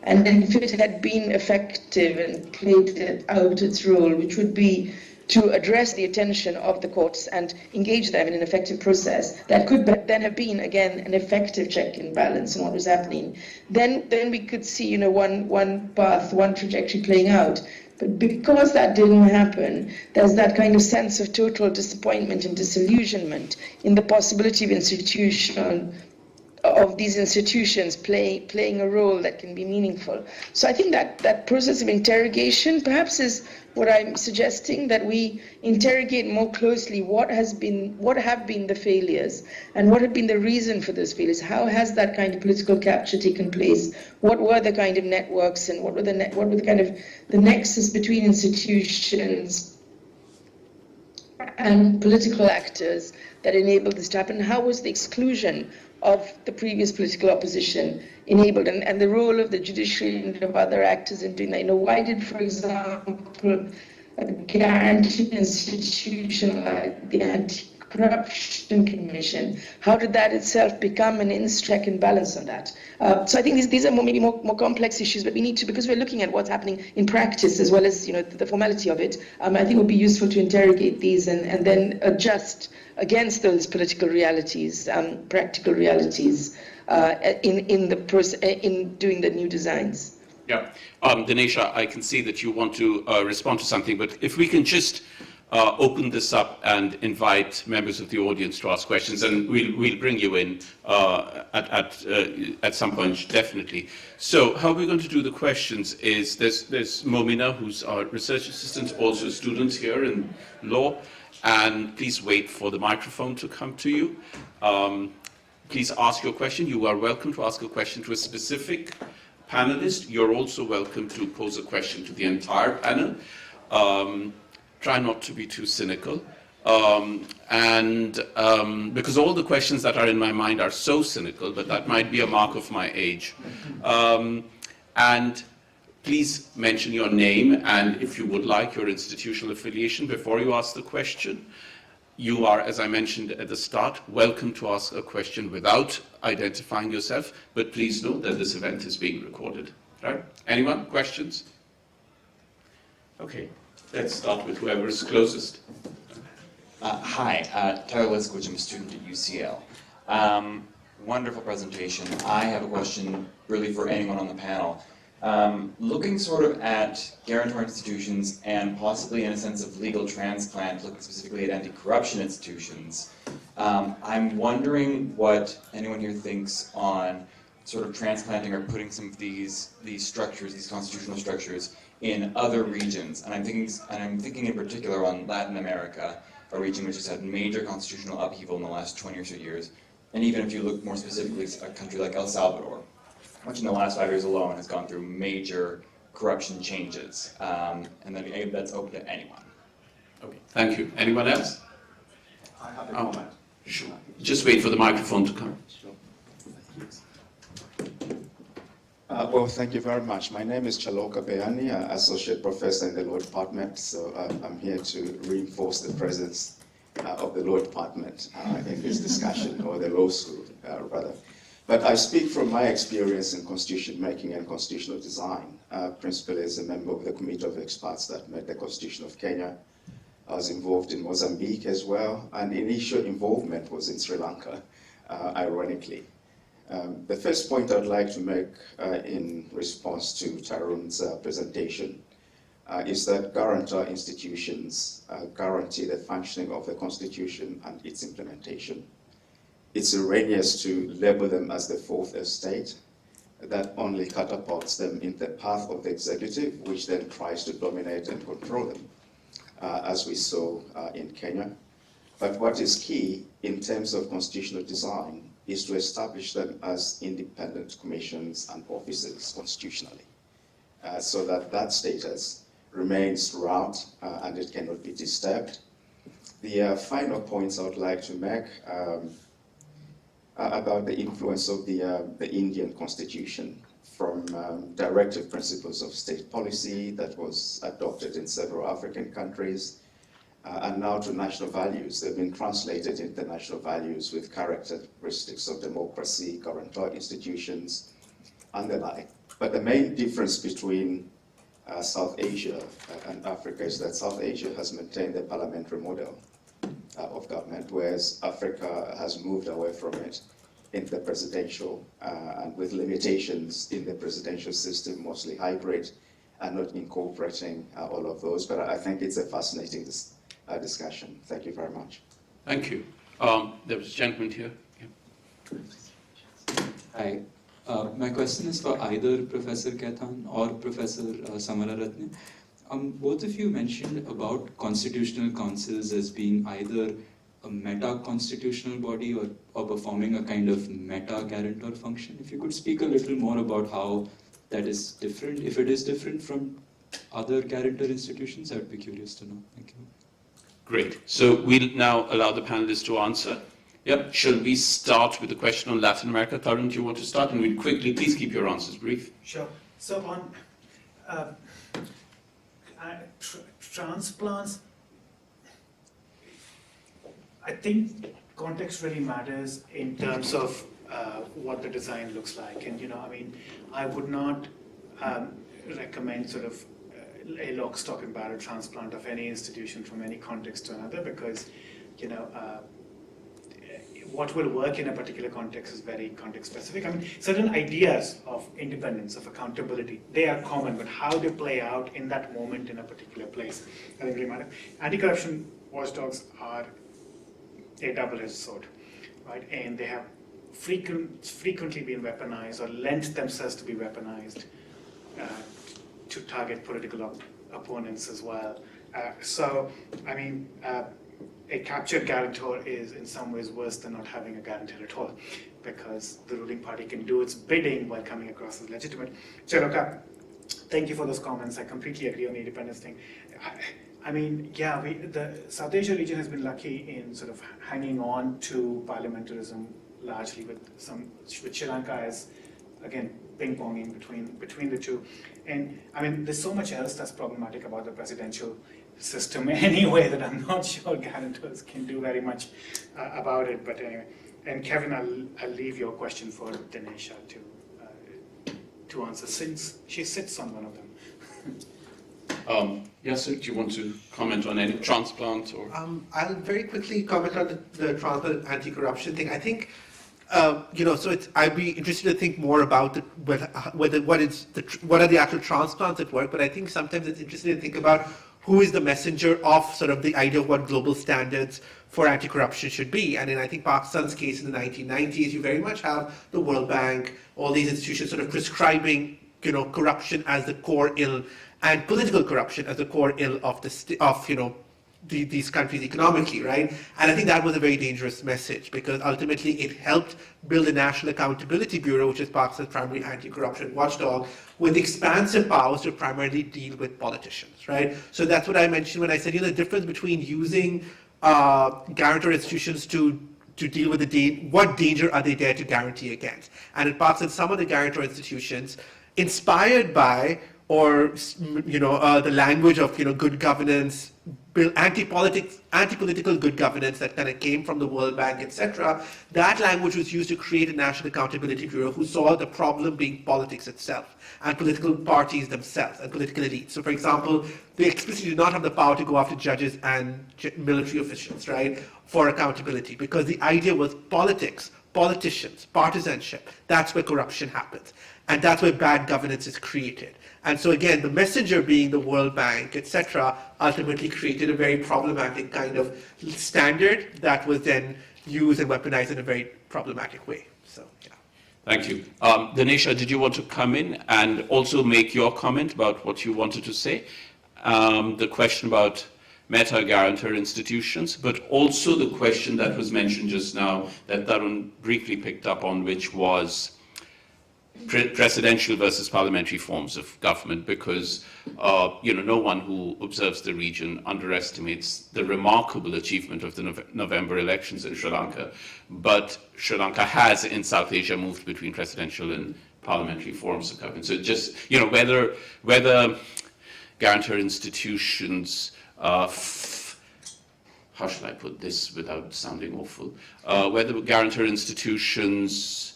and then if it had been effective and played out its role, which would be to address the attention of the courts and engage them in an effective process, that could then have been, again, an effective check and balance on what was happening, then we could see, one path, one trajectory playing out. But because that didn't happen, there's that kind of sense of total disappointment and disillusionment in the possibility of these institutions playing a role that can be meaningful. So I think that process of interrogation perhaps is what I'm suggesting, that we interrogate more closely what have been the failures and what have been the reason for those failures. How has that kind of political capture taken place? What were the kind of networks and what were the kind of the nexus between institutions and political actors that enabled this to happen? How was the exclusion of the previous political opposition enabled, and the role of the judiciary and of other actors in doing that? Why did, for example, a guarantee institution like the Anti-Corruption Commission, how did that itself become an check and balance on that? So I think these are maybe more complex issues, but we need to, because we're looking at what's happening in practice as well as the formality of it, I think it would be useful to interrogate these and then adjust against those political realities, practical realities, in the process, in doing the new designs. Yeah, Dinesha, I can see that you want to respond to something, but if we can just open this up and invite members of the audience to ask questions, and we'll bring you in at some point, definitely. So how we're going to do the questions is there's Momina, who's our research assistant, also a student here in law, and please wait for the microphone to come to you. Please ask your question. You are welcome to ask a question to a specific panelist. You're also welcome to pose a question to the entire panel. Try not to be too cynical. Because all the questions that are in my mind are so cynical, but that might be a mark of my age. And please mention your name and, if you would like, your institutional affiliation before you ask the question. You are, as I mentioned at the start, welcome to ask a question without identifying yourself, but please know that this event is being recorded. Right? Anyone? Questions? Okay, let's start with whoever is closest. Hi, Tyler Liskowicz, I'm a student at UCL. Wonderful presentation. I have a question really for anyone on the panel. Looking sort of at guarantor institutions and possibly in a sense of legal transplant, looking specifically at anti-corruption institutions, I'm wondering what anyone here thinks on sort of transplanting or putting some of these structures, these constitutional structures, in other regions. And I'm thinking in particular on Latin America, a region which has had major constitutional upheaval in the last 20 or so years. And even if you look more specifically at a country like El Salvador, which in the last 5 years alone has gone through major corruption changes. And then that's open to anyone. Okay, thank you. Anyone else? I have a comment. Sure. Just wait for the microphone to come. Well, thank you very much. My name is Chaloka Beani, Associate Professor in the Law Department, so I'm here to reinforce the presence of the Law Department in this discussion, or the law school, rather. But I speak from my experience in constitution making and constitutional design, principally as a member of the committee of experts that made the Constitution of Kenya. I was involved in Mozambique as well, and initial involvement was in Sri Lanka, ironically. The first point I'd like to make in response to Tarun's presentation is that guarantor institutions guarantee the functioning of the Constitution and its implementation. It's erroneous to label them as the fourth estate. That only catapults them in the path of the executive, which then tries to dominate and control them, as we saw in Kenya. But what is key in terms of constitutional design is to establish them as independent commissions and offices constitutionally, so that that status remains throughout and it cannot be disturbed. The final points I would like to make about the influence of the Indian constitution from directive principles of state policy that was adopted in several African countries, and now to national values. They've been translated into national values with characteristics of democracy, guarantor institutions, and the like. But the main difference between South Asia and Africa is that South Asia has maintained the parliamentary model of government, whereas Africa has moved away from it into the presidential, and with limitations in the presidential system, mostly hybrid, and not incorporating all of those. But I think it's a fascinating discussion. Thank you very much. Thank you. There was a gentleman here. Yeah. Hi. My question is for either Professor Ketan or Professor Samararatne. Both of you mentioned about constitutional councils as being either a meta-constitutional body or performing a kind of meta-guarantor function. If you could speak a little more about how that is different, if it is different from other guarantor institutions, I would be curious to know. Thank you. Great. So we'll now allow the panelists to answer. Yep. Shall we start with the question on Latin America? Tarun, do you want to start? And we'll quickly, please keep your answers brief. Sure. So on transplants, I think context really matters in terms of what the design looks like. And, I mean, I would not recommend sort of a lock, stock, and barrel transplant of any institution from any context to another, because, what will work in a particular context is very context specific. I mean, certain ideas of independence, of accountability, they are common, but how they play out in that moment in a particular place, I think really matter. Anti-corruption watchdogs are a double-edged sword, right? And they have frequently been weaponized or lent themselves to be weaponized to target political opponents as well. So, I mean, a captured guarantor is in some ways worse than not having a guarantor at all, because the ruling party can do its bidding while coming across as legitimate. Chaloka, thank you for those comments. I completely agree on the independence thing. I mean, yeah, the South Asia region has been lucky in sort of hanging on to parliamentarism largely, with Sri Lanka as, again, ping-ponging between the two. And I mean, there's so much else that's problematic about the presidential system anyway that I'm not sure guarantors can do very much about it. But anyway, and Kevin, I'll leave your question for Dinesha to answer, since she sits on one of them. Yes, sir, do you want to comment on any transplant or? I'll very quickly comment on the transplant anti-corruption thing. I think, so I'd be interested to think more about what are the actual transplants at work. But I think sometimes it's interesting to think about who is the messenger of sort of the idea of what global standards for anti-corruption should be. And in, I think, Pakistan's case in the 1990s, you very much have the World Bank, all these institutions sort of prescribing, corruption as the core ill, and political corruption as the core ill of these countries economically, right? And I think that was a very dangerous message, because ultimately it helped build a National Accountability Bureau, which is Pakistan's primary anti-corruption watchdog, with expansive powers to primarily deal with politicians, right? So that's what I mentioned when I said, the difference between using guarantor institutions to deal with what danger are they there to guarantee against. And in Pakistan, some of the guarantor institutions, inspired by or the language of good governance, anti-political good governance that kind of came from the World Bank, etc. That language was used to create a National Accountability Bureau who saw the problem being politics itself and political parties themselves and political elites. So, for example, they explicitly do not have the power to go after judges and military officials, right, for accountability, because the idea was politics, politicians, partisanship. That's where corruption happens, and that's where bad governance is created. And so again, the messenger being the World Bank, etc., ultimately created a very problematic kind of standard that was then used and weaponized in a very problematic way. So, yeah. Thank you. Danesha, did you want to come in and also make your comment about what you wanted to say? The question about meta-guarantor institutions, but also the question that was mentioned just now that Tarun briefly picked up on, which was presidential versus parliamentary forms of government, because no one who observes the region underestimates the remarkable achievement of the November elections in Sri Lanka. But Sri Lanka has, in South Asia, moved between presidential and parliamentary forms of government. So just, whether guarantor institutions, how should I put this without sounding awful, whether guarantor institutions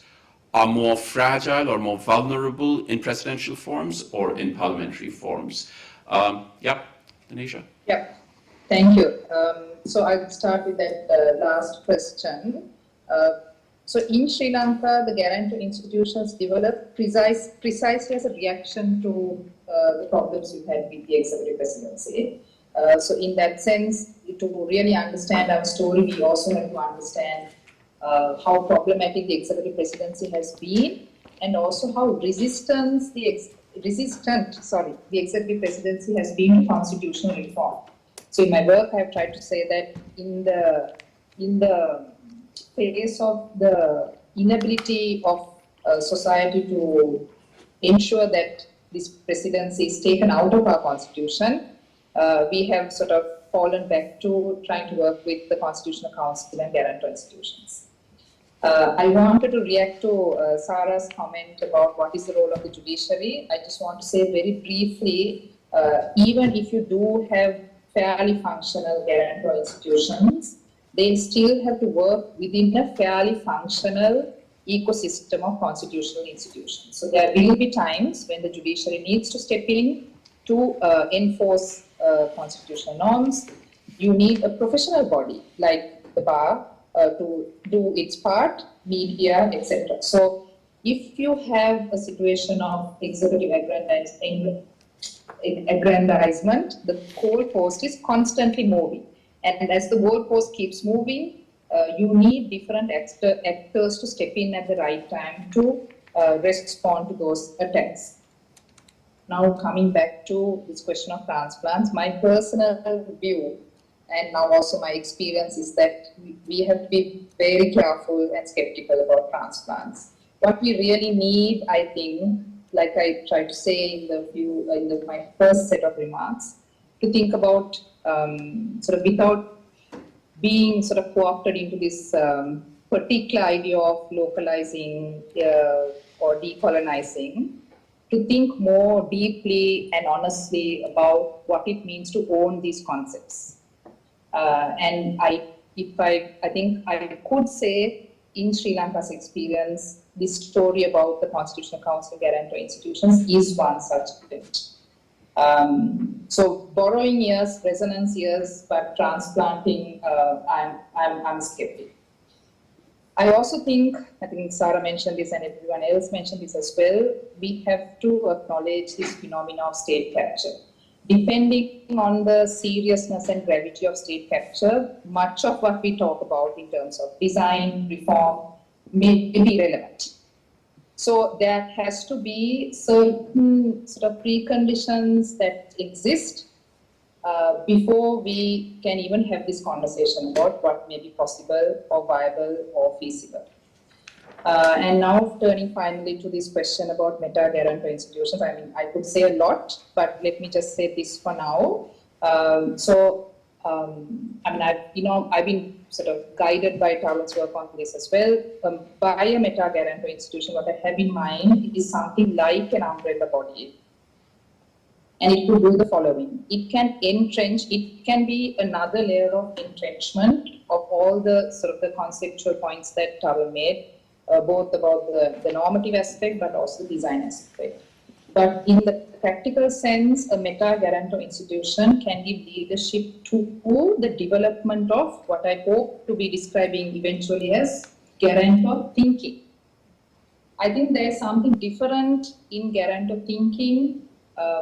are more fragile or more vulnerable in presidential forms or in parliamentary forms. Danesha? Yeah, thank you. So I'll start with that last question. So in Sri Lanka, the guarantor institutions developed precisely as a reaction to the problems we had with the executive presidency. So in that sense, to really understand our story, we also have to understand how problematic the executive presidency has been, and also how resistant the executive presidency has been to constitutional reform. So in my work, I have tried to say that in the face of the inability of society to ensure that this presidency is taken out of our constitution, we have sort of fallen back to trying to work with the Constitutional Council and guarantor institutions. I wanted to react to Sarah's comment about what is the role of the judiciary. I just want to say very briefly, even if you do have fairly functional guarantor institutions, they still have to work within a fairly functional ecosystem of constitutional institutions. So there will be times when the judiciary needs to step in to enforce constitutional norms. You need a professional body like the bar to do its part, media, etc. So if you have a situation of executive aggrandizement, the goalpost is constantly moving. And as the goalpost keeps moving, you need different actors to step in at the right time to respond to those attacks. Now coming back to this question of transplants, my personal view and now also my experience is that we have to be very careful and skeptical about transplants. What we really need, I think, like I tried to say in my first set of remarks, to think about sort of without being sort of co-opted into this particular idea of localizing or decolonizing, to think more deeply and honestly about what it means to own these concepts. And I think I could say in Sri Lanka's experience, this story about the Constitutional Council guarantor institutions is one such event. So borrowing yes, resonance yes, but transplanting, I'm skeptic. I also think, I think Sarah mentioned this and everyone else mentioned this as well, we have to acknowledge this phenomenon of state capture. Depending on the seriousness and gravity of state capture, much of what we talk about in terms of design, reform, may be relevant. So there has to be certain sort of preconditions that exist before we can even have this conversation about what may be possible or viable or feasible. And now turning finally to this question about meta-guarantor institutions, I mean, I could say a lot, but let me just say this for now. I mean, I've been sort of guided by Tarun's work on this as well. By a meta-guarantor institution, what I have in mind is something like an umbrella body. And it could do the following. It can entrench, it can be another layer of entrenchment of all the sort of the conceptual points that Tarun made, both about the normative aspect, but also the design aspect. But in the practical sense, a meta-guarantor institution can give leadership to the development of what I hope to be describing eventually as guarantor thinking. I think there is something different in guarantor thinking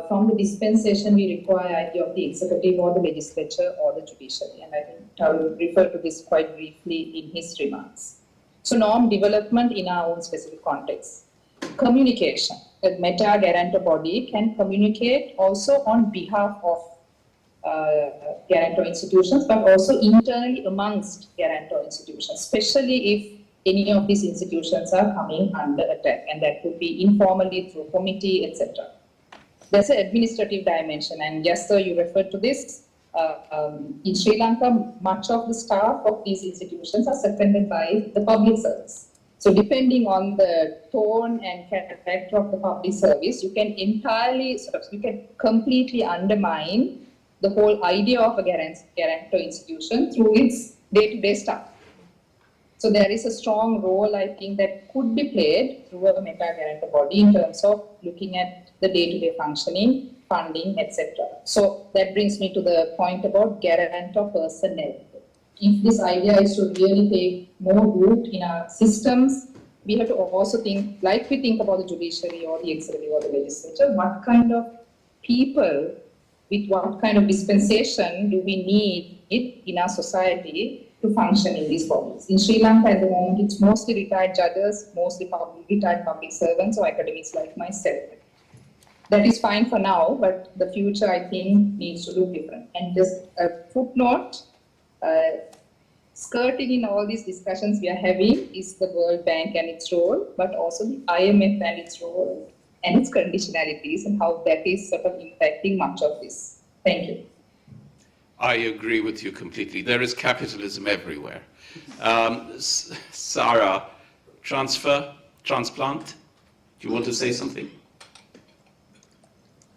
from the dispensation we require either of the executive or the legislature or the judiciary. And I think I will refer to this quite briefly in his remarks. So norm development in our own specific context. Communication. A meta-guarantor body can communicate also on behalf of guarantor institutions, but also internally amongst guarantor institutions, especially if any of these institutions are coming under attack, and that could be informally through committee, etc. There's an administrative dimension, and just so you referred to this, in Sri Lanka, much of the staff of these institutions are seconded by the public service. So depending on the tone and character of the public service, you can entirely, you can completely undermine the whole idea of a guarantor institution through its day-to-day stuff. So there is a strong role, I think, that could be played through a meta-guarantor body in terms of looking at the day-to-day functioning, funding, etc. So that brings me to the point about guarantor personnel. If this idea is to really take more root in our systems, we have to also think, like we think about the judiciary or the executive or the legislature, what kind of people with what kind of dispensation do we need in our society to function in these bodies. In Sri Lanka at the moment, it's mostly retired judges, mostly retired public servants or academics like myself. That is fine for now, but the future, I think, needs to look different. And just a footnote, skirting in all these discussions we are having is the World Bank and its role, but also the IMF and its role and its conditionalities and how that is sort of impacting much of this. Thank you. I agree with you completely. There is capitalism everywhere. Sarah, transplant? Do you want to say something?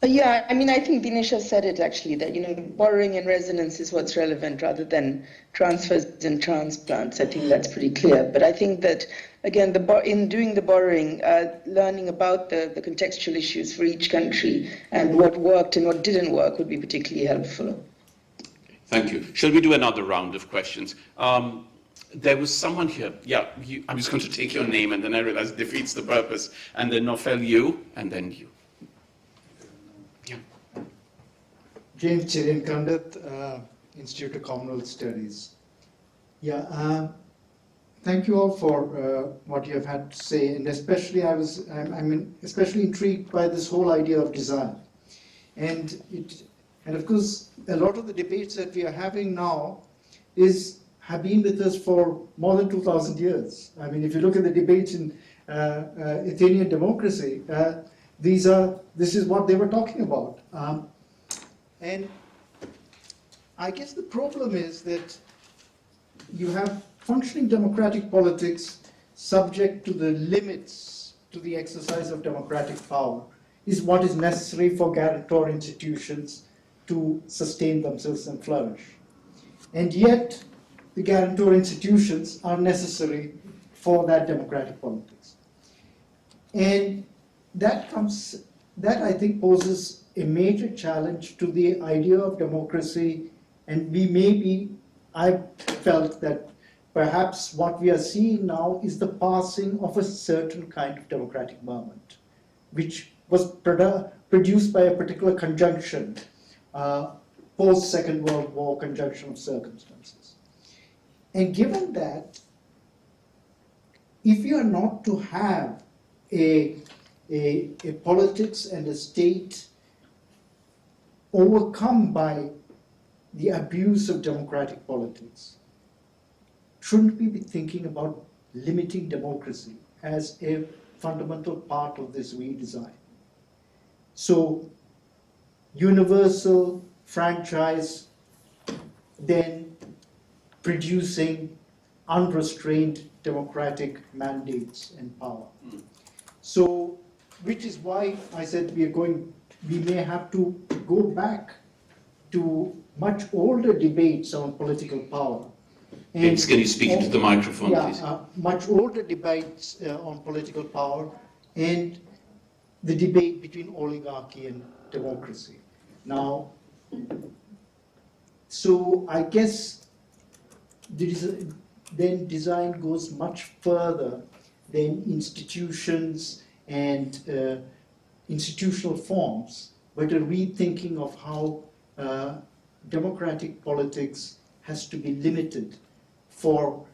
Yeah, I mean, I think Dinesh said it actually, that, borrowing and resonance is what's relevant rather than transfers and transplants. I think that's pretty clear. But I think that, again, in doing the borrowing, learning about the contextual issues for each country and what worked and what didn't work would be particularly helpful. Thank you. Shall we do another round of questions? There was someone here. Yeah, I was going to take your name, and then I realized it defeats the purpose. And then Nofel, you, and then you. Yeah. James Chirian Kandat, Institute of Commonwealth Studies. Yeah, thank you all for what you have had to say, and especially I'm especially intrigued by this whole idea of design, and of course a lot of the debates that we are having now have been with us for more than 2,000 years. I mean, if you look at the debates in Athenian democracy, this is what they were talking about. And I guess the problem is that you have functioning democratic politics subject to the limits to the exercise of democratic power is what is necessary for guarantor institutions to sustain themselves and flourish. And yet, the guarantor institutions are necessary for that democratic politics. And that comes that I think poses a major challenge to the idea of democracy, and I felt that perhaps what we are seeing now is the passing of a certain kind of democratic moment, which was produced by a particular conjunction, post-Second World War conjunction of circumstances. And given that, if you are not to have a politics and a state overcome by the abuse of democratic politics, shouldn't we be thinking about limiting democracy as a fundamental part of this redesign? So, universal franchise, then producing unrestrained democratic mandates and power. So, which is why I said we may have to go back to much older debates on political power. Can you speak into the microphone, please? Much older debates on political power and the debate between oligarchy and democracy. Now, so I guess then design goes much further than institutions and institutional forms, but a rethinking of how democratic politics has to be limited for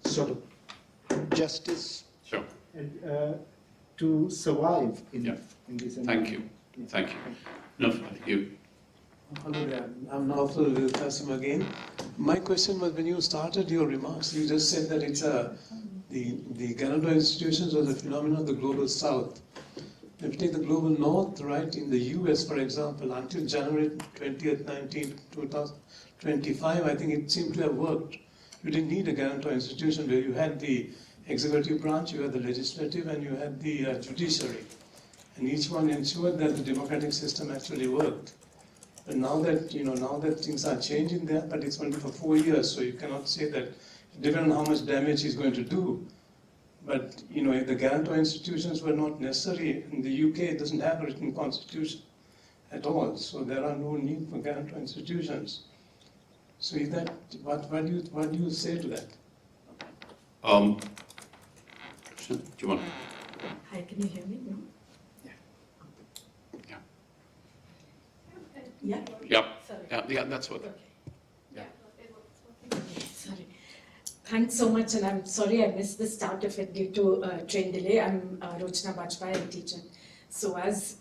sort of justice and to survive in this environment. Thank you. Thank you. No, you. Hello there, I'm Nawfal Qasim again. My question was, when you started your remarks, you just said that it's the Guarantor institutions was a phenomenon of the global south. If you take the global north, right, in the US, for example, until January 20th, 2025, I think it seemed to have worked. You didn't need a Guarantor institution where you had the executive branch, you had the legislative, and you had the judiciary. And each one ensured that the democratic system actually worked. But now that things are changing there, but it's only for 4 years, so you cannot say that, depending on how much damage he's going to do. But if the Guarantor institutions were not necessary, in the UK it doesn't have a written constitution at all, so there are no need for Guarantor institutions. So is that, what do you say to that? Do you want? Hi, can you hear me? No? Yeah. Yeah. Sorry. Yeah, that's what. Okay. Sorry. Thanks so much, and I'm sorry I missed the start of it due to train delay. I'm Rochna Bajpai, I teach. So as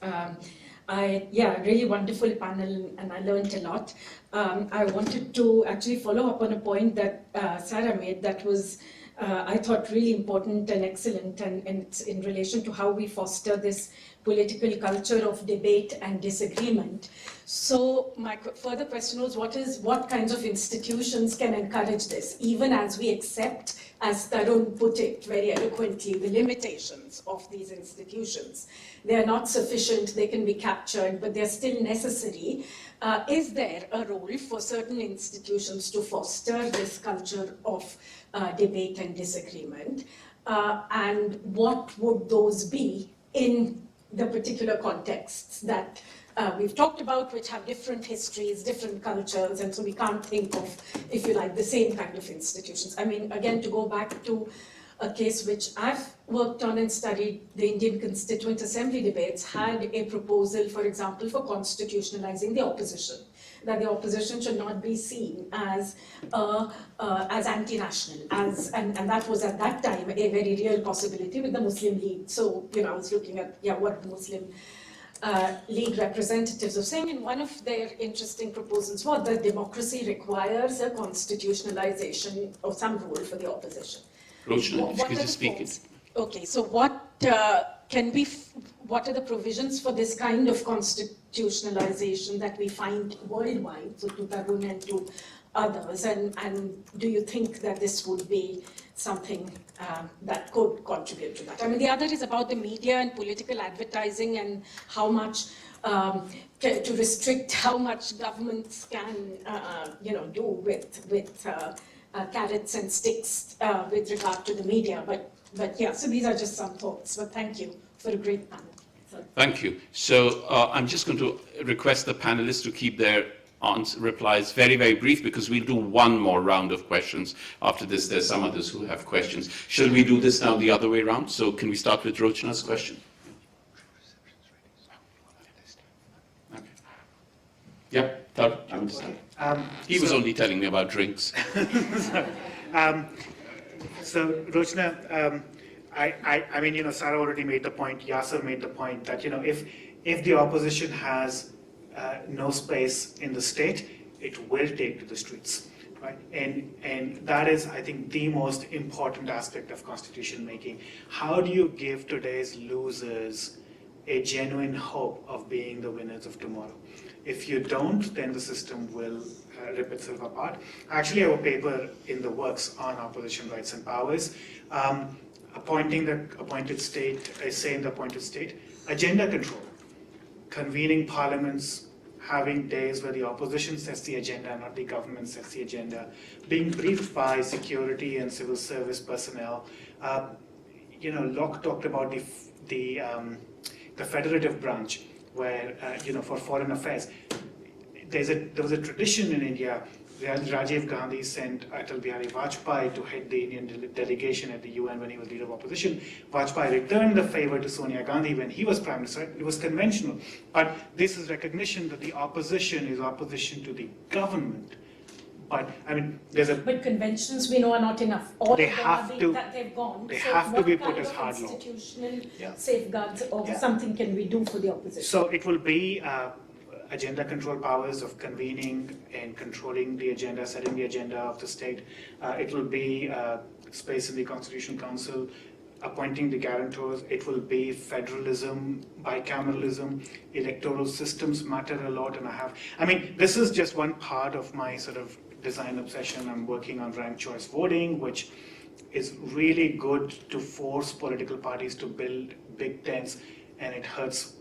really wonderful panel, and I learned a lot. I wanted to actually follow up on a point that Sarah made that was, I thought, really important and excellent, and it's in relation to how we foster this political culture of debate and disagreement. So my further question was, what kinds of institutions can encourage this, even as we accept, as Tarun put it very eloquently, the limitations of these institutions. They are not sufficient, they can be captured, but they're still necessary. Is there a role for certain institutions to foster this culture of debate and disagreement? And what would those be in the particular contexts that we've talked about, which have different histories, different cultures, and so we can't think of, if you like, the same kind of institutions. I mean, again, to go back to a case which I've worked on and studied, the Indian Constituent Assembly debates had a proposal, for example, for constitutionalizing the opposition, that the opposition should not be seen as anti-national, and that was at that time a very real possibility with the Muslim League. So, I was looking at what the Muslim League representatives were saying, and one of their interesting proposals was that democracy requires a constitutionalization of some role for the opposition. Rochna, if you could just speak it. Okay, so what are the provisions for this kind of constitutionalization that we find worldwide, so to Tarun and to others, and do you think that this would be something that could contribute to that? I mean, the other is about the media and political advertising and how much to restrict how much governments can do with carrots and sticks with regard to the media. But But yeah, so these are just some thoughts. But thank you for a great panel. So, Thank you. So I'm just going to request the panelists to keep their replies very, very brief, because we'll do one more round of questions after this. There's some others who have questions. Shall we do this now the other way around? So can we start with Rochna's question? Okay. Yeah, Tar, I understand. He was only telling me about drinks. So, Rochna, I mean, Sarah already made the point, Yasser made the point that, if the opposition has no space in the state, it will take to the streets, right? And that is, I think, the most important aspect of constitution making. How do you give today's losers a genuine hope of being the winners of tomorrow? If you don't, then the system will rip itself apart. I actually have a paper in the works on opposition rights and powers, appointing the appointed state, say in the appointed state, agenda control, convening parliaments, having days where the opposition sets the agenda, not the government sets the agenda, being briefed by security and civil service personnel. Locke talked about the federative branch, where, for foreign affairs, there was a tradition in India. Rajiv Gandhi sent Atal Bihari Vajpayee to head the Indian delegation at the UN when he was leader of opposition. Vajpayee returned the favor to Sonia Gandhi when he was prime minister. It was conventional. But this is recognition that the opposition is opposition to the government. But I mean, but conventions we know are not enough. All they of them have are to. that they've gone. They so have to be what put kind as of hard law. Institutional Yeah. safeguards or Yeah. something can we do for the opposition? So it will be agenda control powers of convening and controlling the agenda, setting the agenda of the state. It will be space in the Constitution Council, appointing the guarantors. It will be federalism, bicameralism, electoral systems matter a lot. And this is just one part of my sort of design obsession. I'm working on ranked choice voting, which is really good to force political parties to build big tents, and it hurts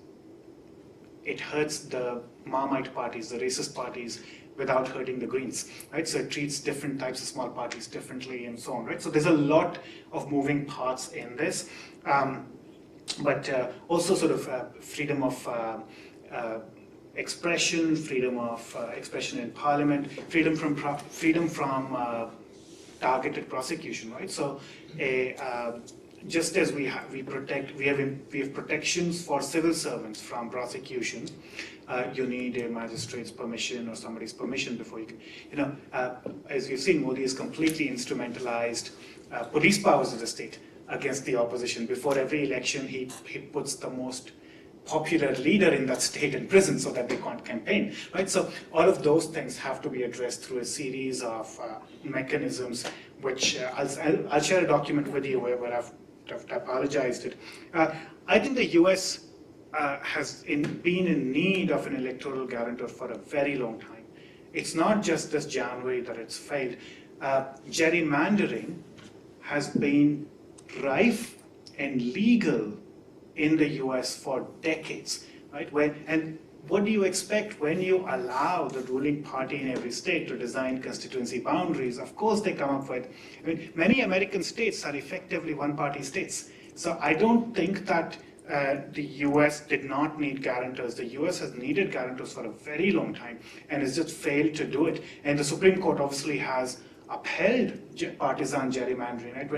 the Marmite parties, the racist parties, without hurting the Greens, right? So it treats different types of small parties differently and so on, right? So there's a lot of moving parts in this, but also sort of freedom of expression, freedom of expression in Parliament, freedom from targeted prosecution, right? So just as we have protections for civil servants from prosecution, you need a magistrate's permission or somebody's permission before you can, as you've seen, Modi has completely instrumentalized police powers of the state against the opposition. Before every election, he puts the most popular leader in that state in prison so that they can't campaign, right? So all of those things have to be addressed through a series of mechanisms, which I'll share a document with you where I've typologized it. I think the US has been in need of an electoral guarantor for a very long time. It's not just this January that it's failed. Gerrymandering has been rife and legal in the US for decades, right? And what do you expect when you allow the ruling party in every state to design constituency boundaries? Of course they come up with, many American states are effectively one-party states. So I don't think that the US did not need guarantors. The US has needed guarantors for a very long time and has just failed to do it. And the Supreme Court obviously has upheld partisan gerrymandering, right?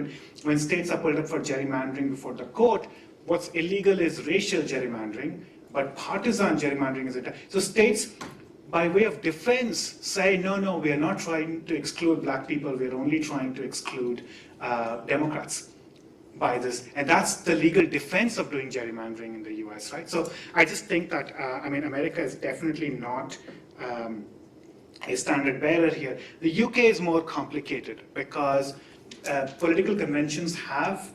When states are pulled up for gerrymandering before the court, what's illegal is racial gerrymandering, but partisan gerrymandering is it. So states, by way of defense, say, no, we are not trying to exclude black people, we're only trying to exclude Democrats by this. And that's the legal defense of doing gerrymandering in the US, right? So I just think that, America is definitely not a standard bearer here. The UK is more complicated because political conventions have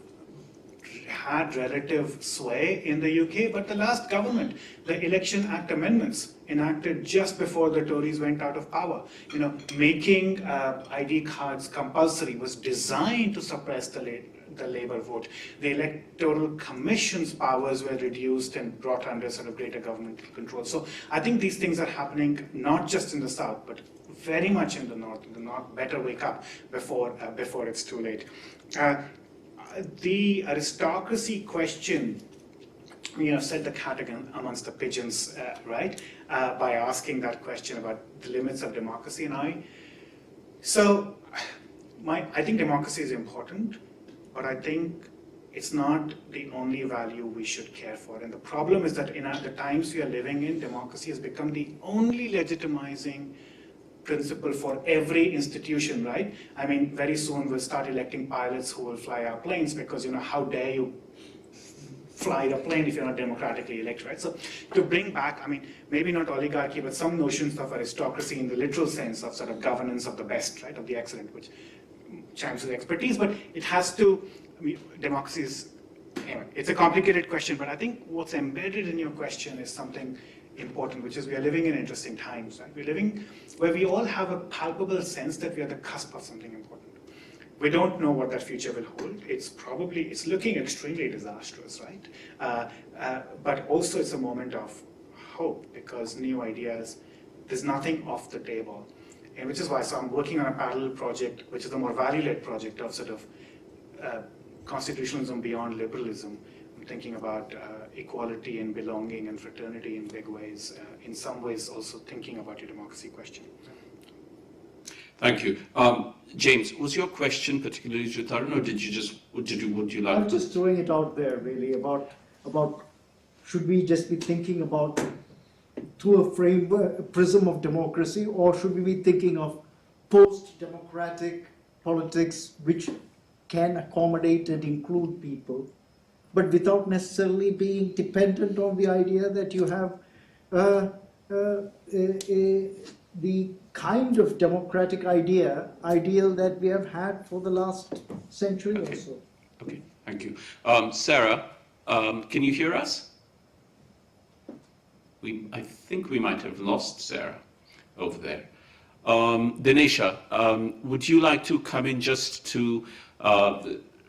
had relative sway in the UK, but the last government, the Election Act amendments enacted just before the Tories went out of power, making ID cards compulsory was designed to suppress the Labour vote. The Electoral Commission's powers were reduced and brought under sort of greater governmental control. So I think these things are happening not just in the South, but very much in the North. In the North, better wake up before it's too late. the aristocracy question, set the cat amongst the pigeons, right? By asking that question about the limits of democracy I think democracy is important, but I think it's not the only value we should care for. And the problem is that in the times we are living in, democracy has become the only legitimizing principle for every institution, right? I mean, very soon we'll start electing pilots who will fly our planes because, how dare you fly the plane if you're not democratically elected, right? So to bring back, maybe not oligarchy, but some notions of aristocracy in the literal sense of sort of governance of the best, right, of the excellent, which chimes with expertise, but it has to, democracy is, anyway, it's a complicated question, but I think what's embedded in your question is something important, which is we are living in interesting times, right? We're living where we all have a palpable sense that we are the cusp of something important. We don't know what that future will hold. It's looking extremely disastrous, right? But also it's a moment of hope because new ideas, there's nothing off the table. And which is why, so I'm working on a parallel project, which is a more value-led project of sort of constitutionalism beyond liberalism. I'm thinking about equality and belonging and fraternity in big ways, in some ways also thinking about your democracy question. Thank you. James, was your question particularly to Tarun, or would you like I'm just throwing it out there really about should we just be thinking about through a prism of democracy, or should we be thinking of post-democratic politics which can accommodate and include people, but without necessarily being dependent on the idea that you have the kind of democratic ideal that we have had for the last century or so. Okay, thank you. Sarah, can you hear us? I think we might have lost Sarah over there. Dinesha, would you like to come in just to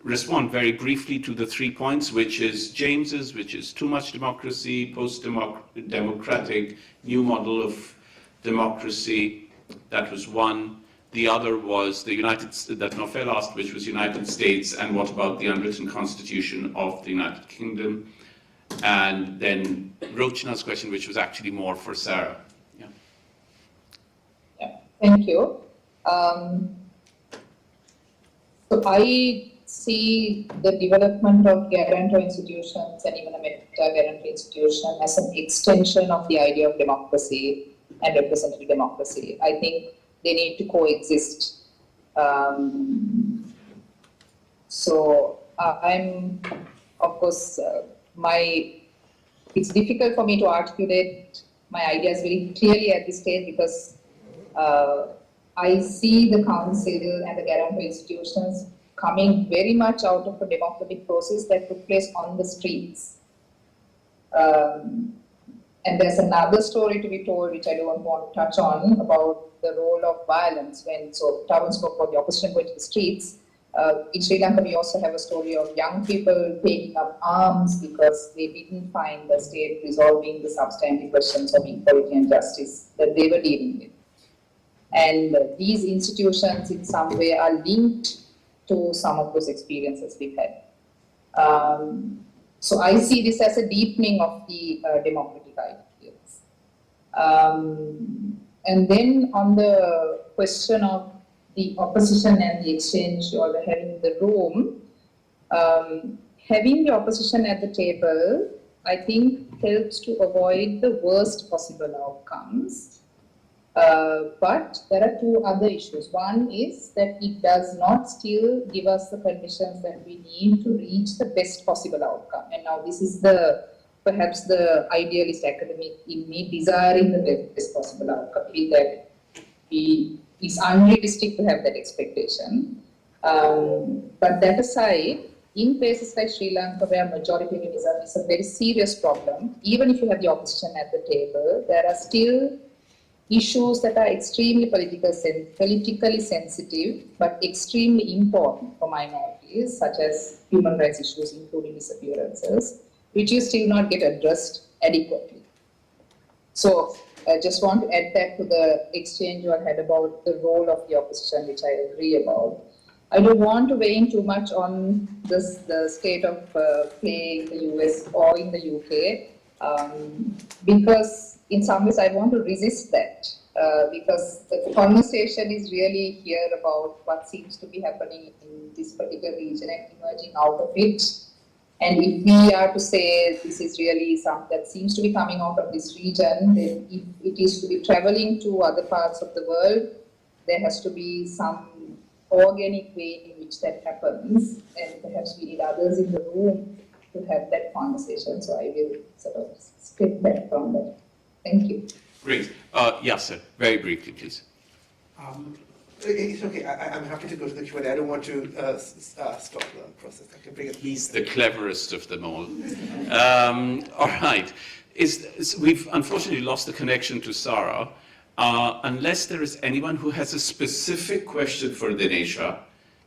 respond very briefly to the 3 points, which is James's, which is too much democracy, post-democratic, new model of democracy? That was one. The other was that Nofel asked, which was United States, and what about the unwritten constitution of the United Kingdom? And then Rochna's question, which was actually more for Sarah. Yeah, thank you. So I see the development of guarantor institutions and even a meta-guarantor institution as an extension of the idea of democracy and representative democracy. I think they need to coexist. I'm, of course, it's difficult for me to articulate my ideas very clearly at this stage because I see the council and the guarantor institutions coming very much out of a democratic process that took place on the streets. And there's another story to be told, which I don't want to touch on, about the role of violence. Tarun spoke about the opposition going to the streets. In Sri Lanka, we also have a story of young people taking up arms because they didn't find the state resolving the substantive questions of equality and justice that they were dealing with. And these institutions in some way are linked to some of those experiences we've had. So I see this as a deepening of the democratic ideals. And then on the question of the opposition and the exchange or having the room, having the opposition at the table, I think helps to avoid the worst possible outcomes. But there are two other issues. One is that it does not still give us the conditions that we need to reach the best possible outcome. And now this is perhaps the idealist academic in me desiring the best possible outcome, that it's unrealistic to have that expectation. But that aside, in places like Sri Lanka, where majoritarianism is a very serious problem, even if you have the opposition at the table, there are still issues that are extremely politically sensitive, but extremely important for minorities, such as human rights issues, including disappearances, which you still not get addressed adequately. So I just want to add that to the exchange you had about the role of the opposition, which I agree about. I don't want to weigh in too much on the state of play in the US or in the UK, because in some ways I want to resist that, because the conversation is really here about what seems to be happening in this particular region and emerging out of it. And if we are to say this is really something that seems to be coming out of this region, then if it is to be traveling to other parts of the world, there has to be some organic way in which that happens, and perhaps we need others in the room to have that conversation. So I will sort of step back from that. Thank you. Great. Yasser, very briefly, please. It's okay. I'm happy to go to the Q&A. I don't want to stop the process. I can bring it. He's the cleverest of them all. All right. We've unfortunately lost the connection to Sarah. Unless there is anyone who has a specific question for Dinesha,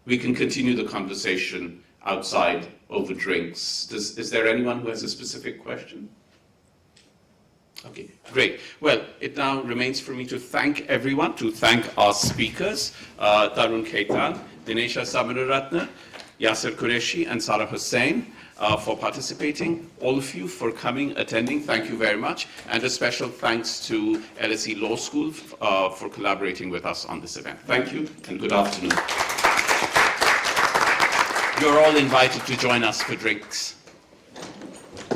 we can continue the conversation outside over drinks. Is there anyone who has a specific question? Okay, great. Well, it now remains for me to thank everyone, to thank our speakers, Tarun Khaitan, Dinesha Samararatne, Yasser Qureshi, and Sarah Hussain, for participating. All of you for coming, attending, thank you very much. And a special thanks to LSE Law School for collaborating with us on this event. Thank you, and good afternoon. You're all invited to join us for drinks.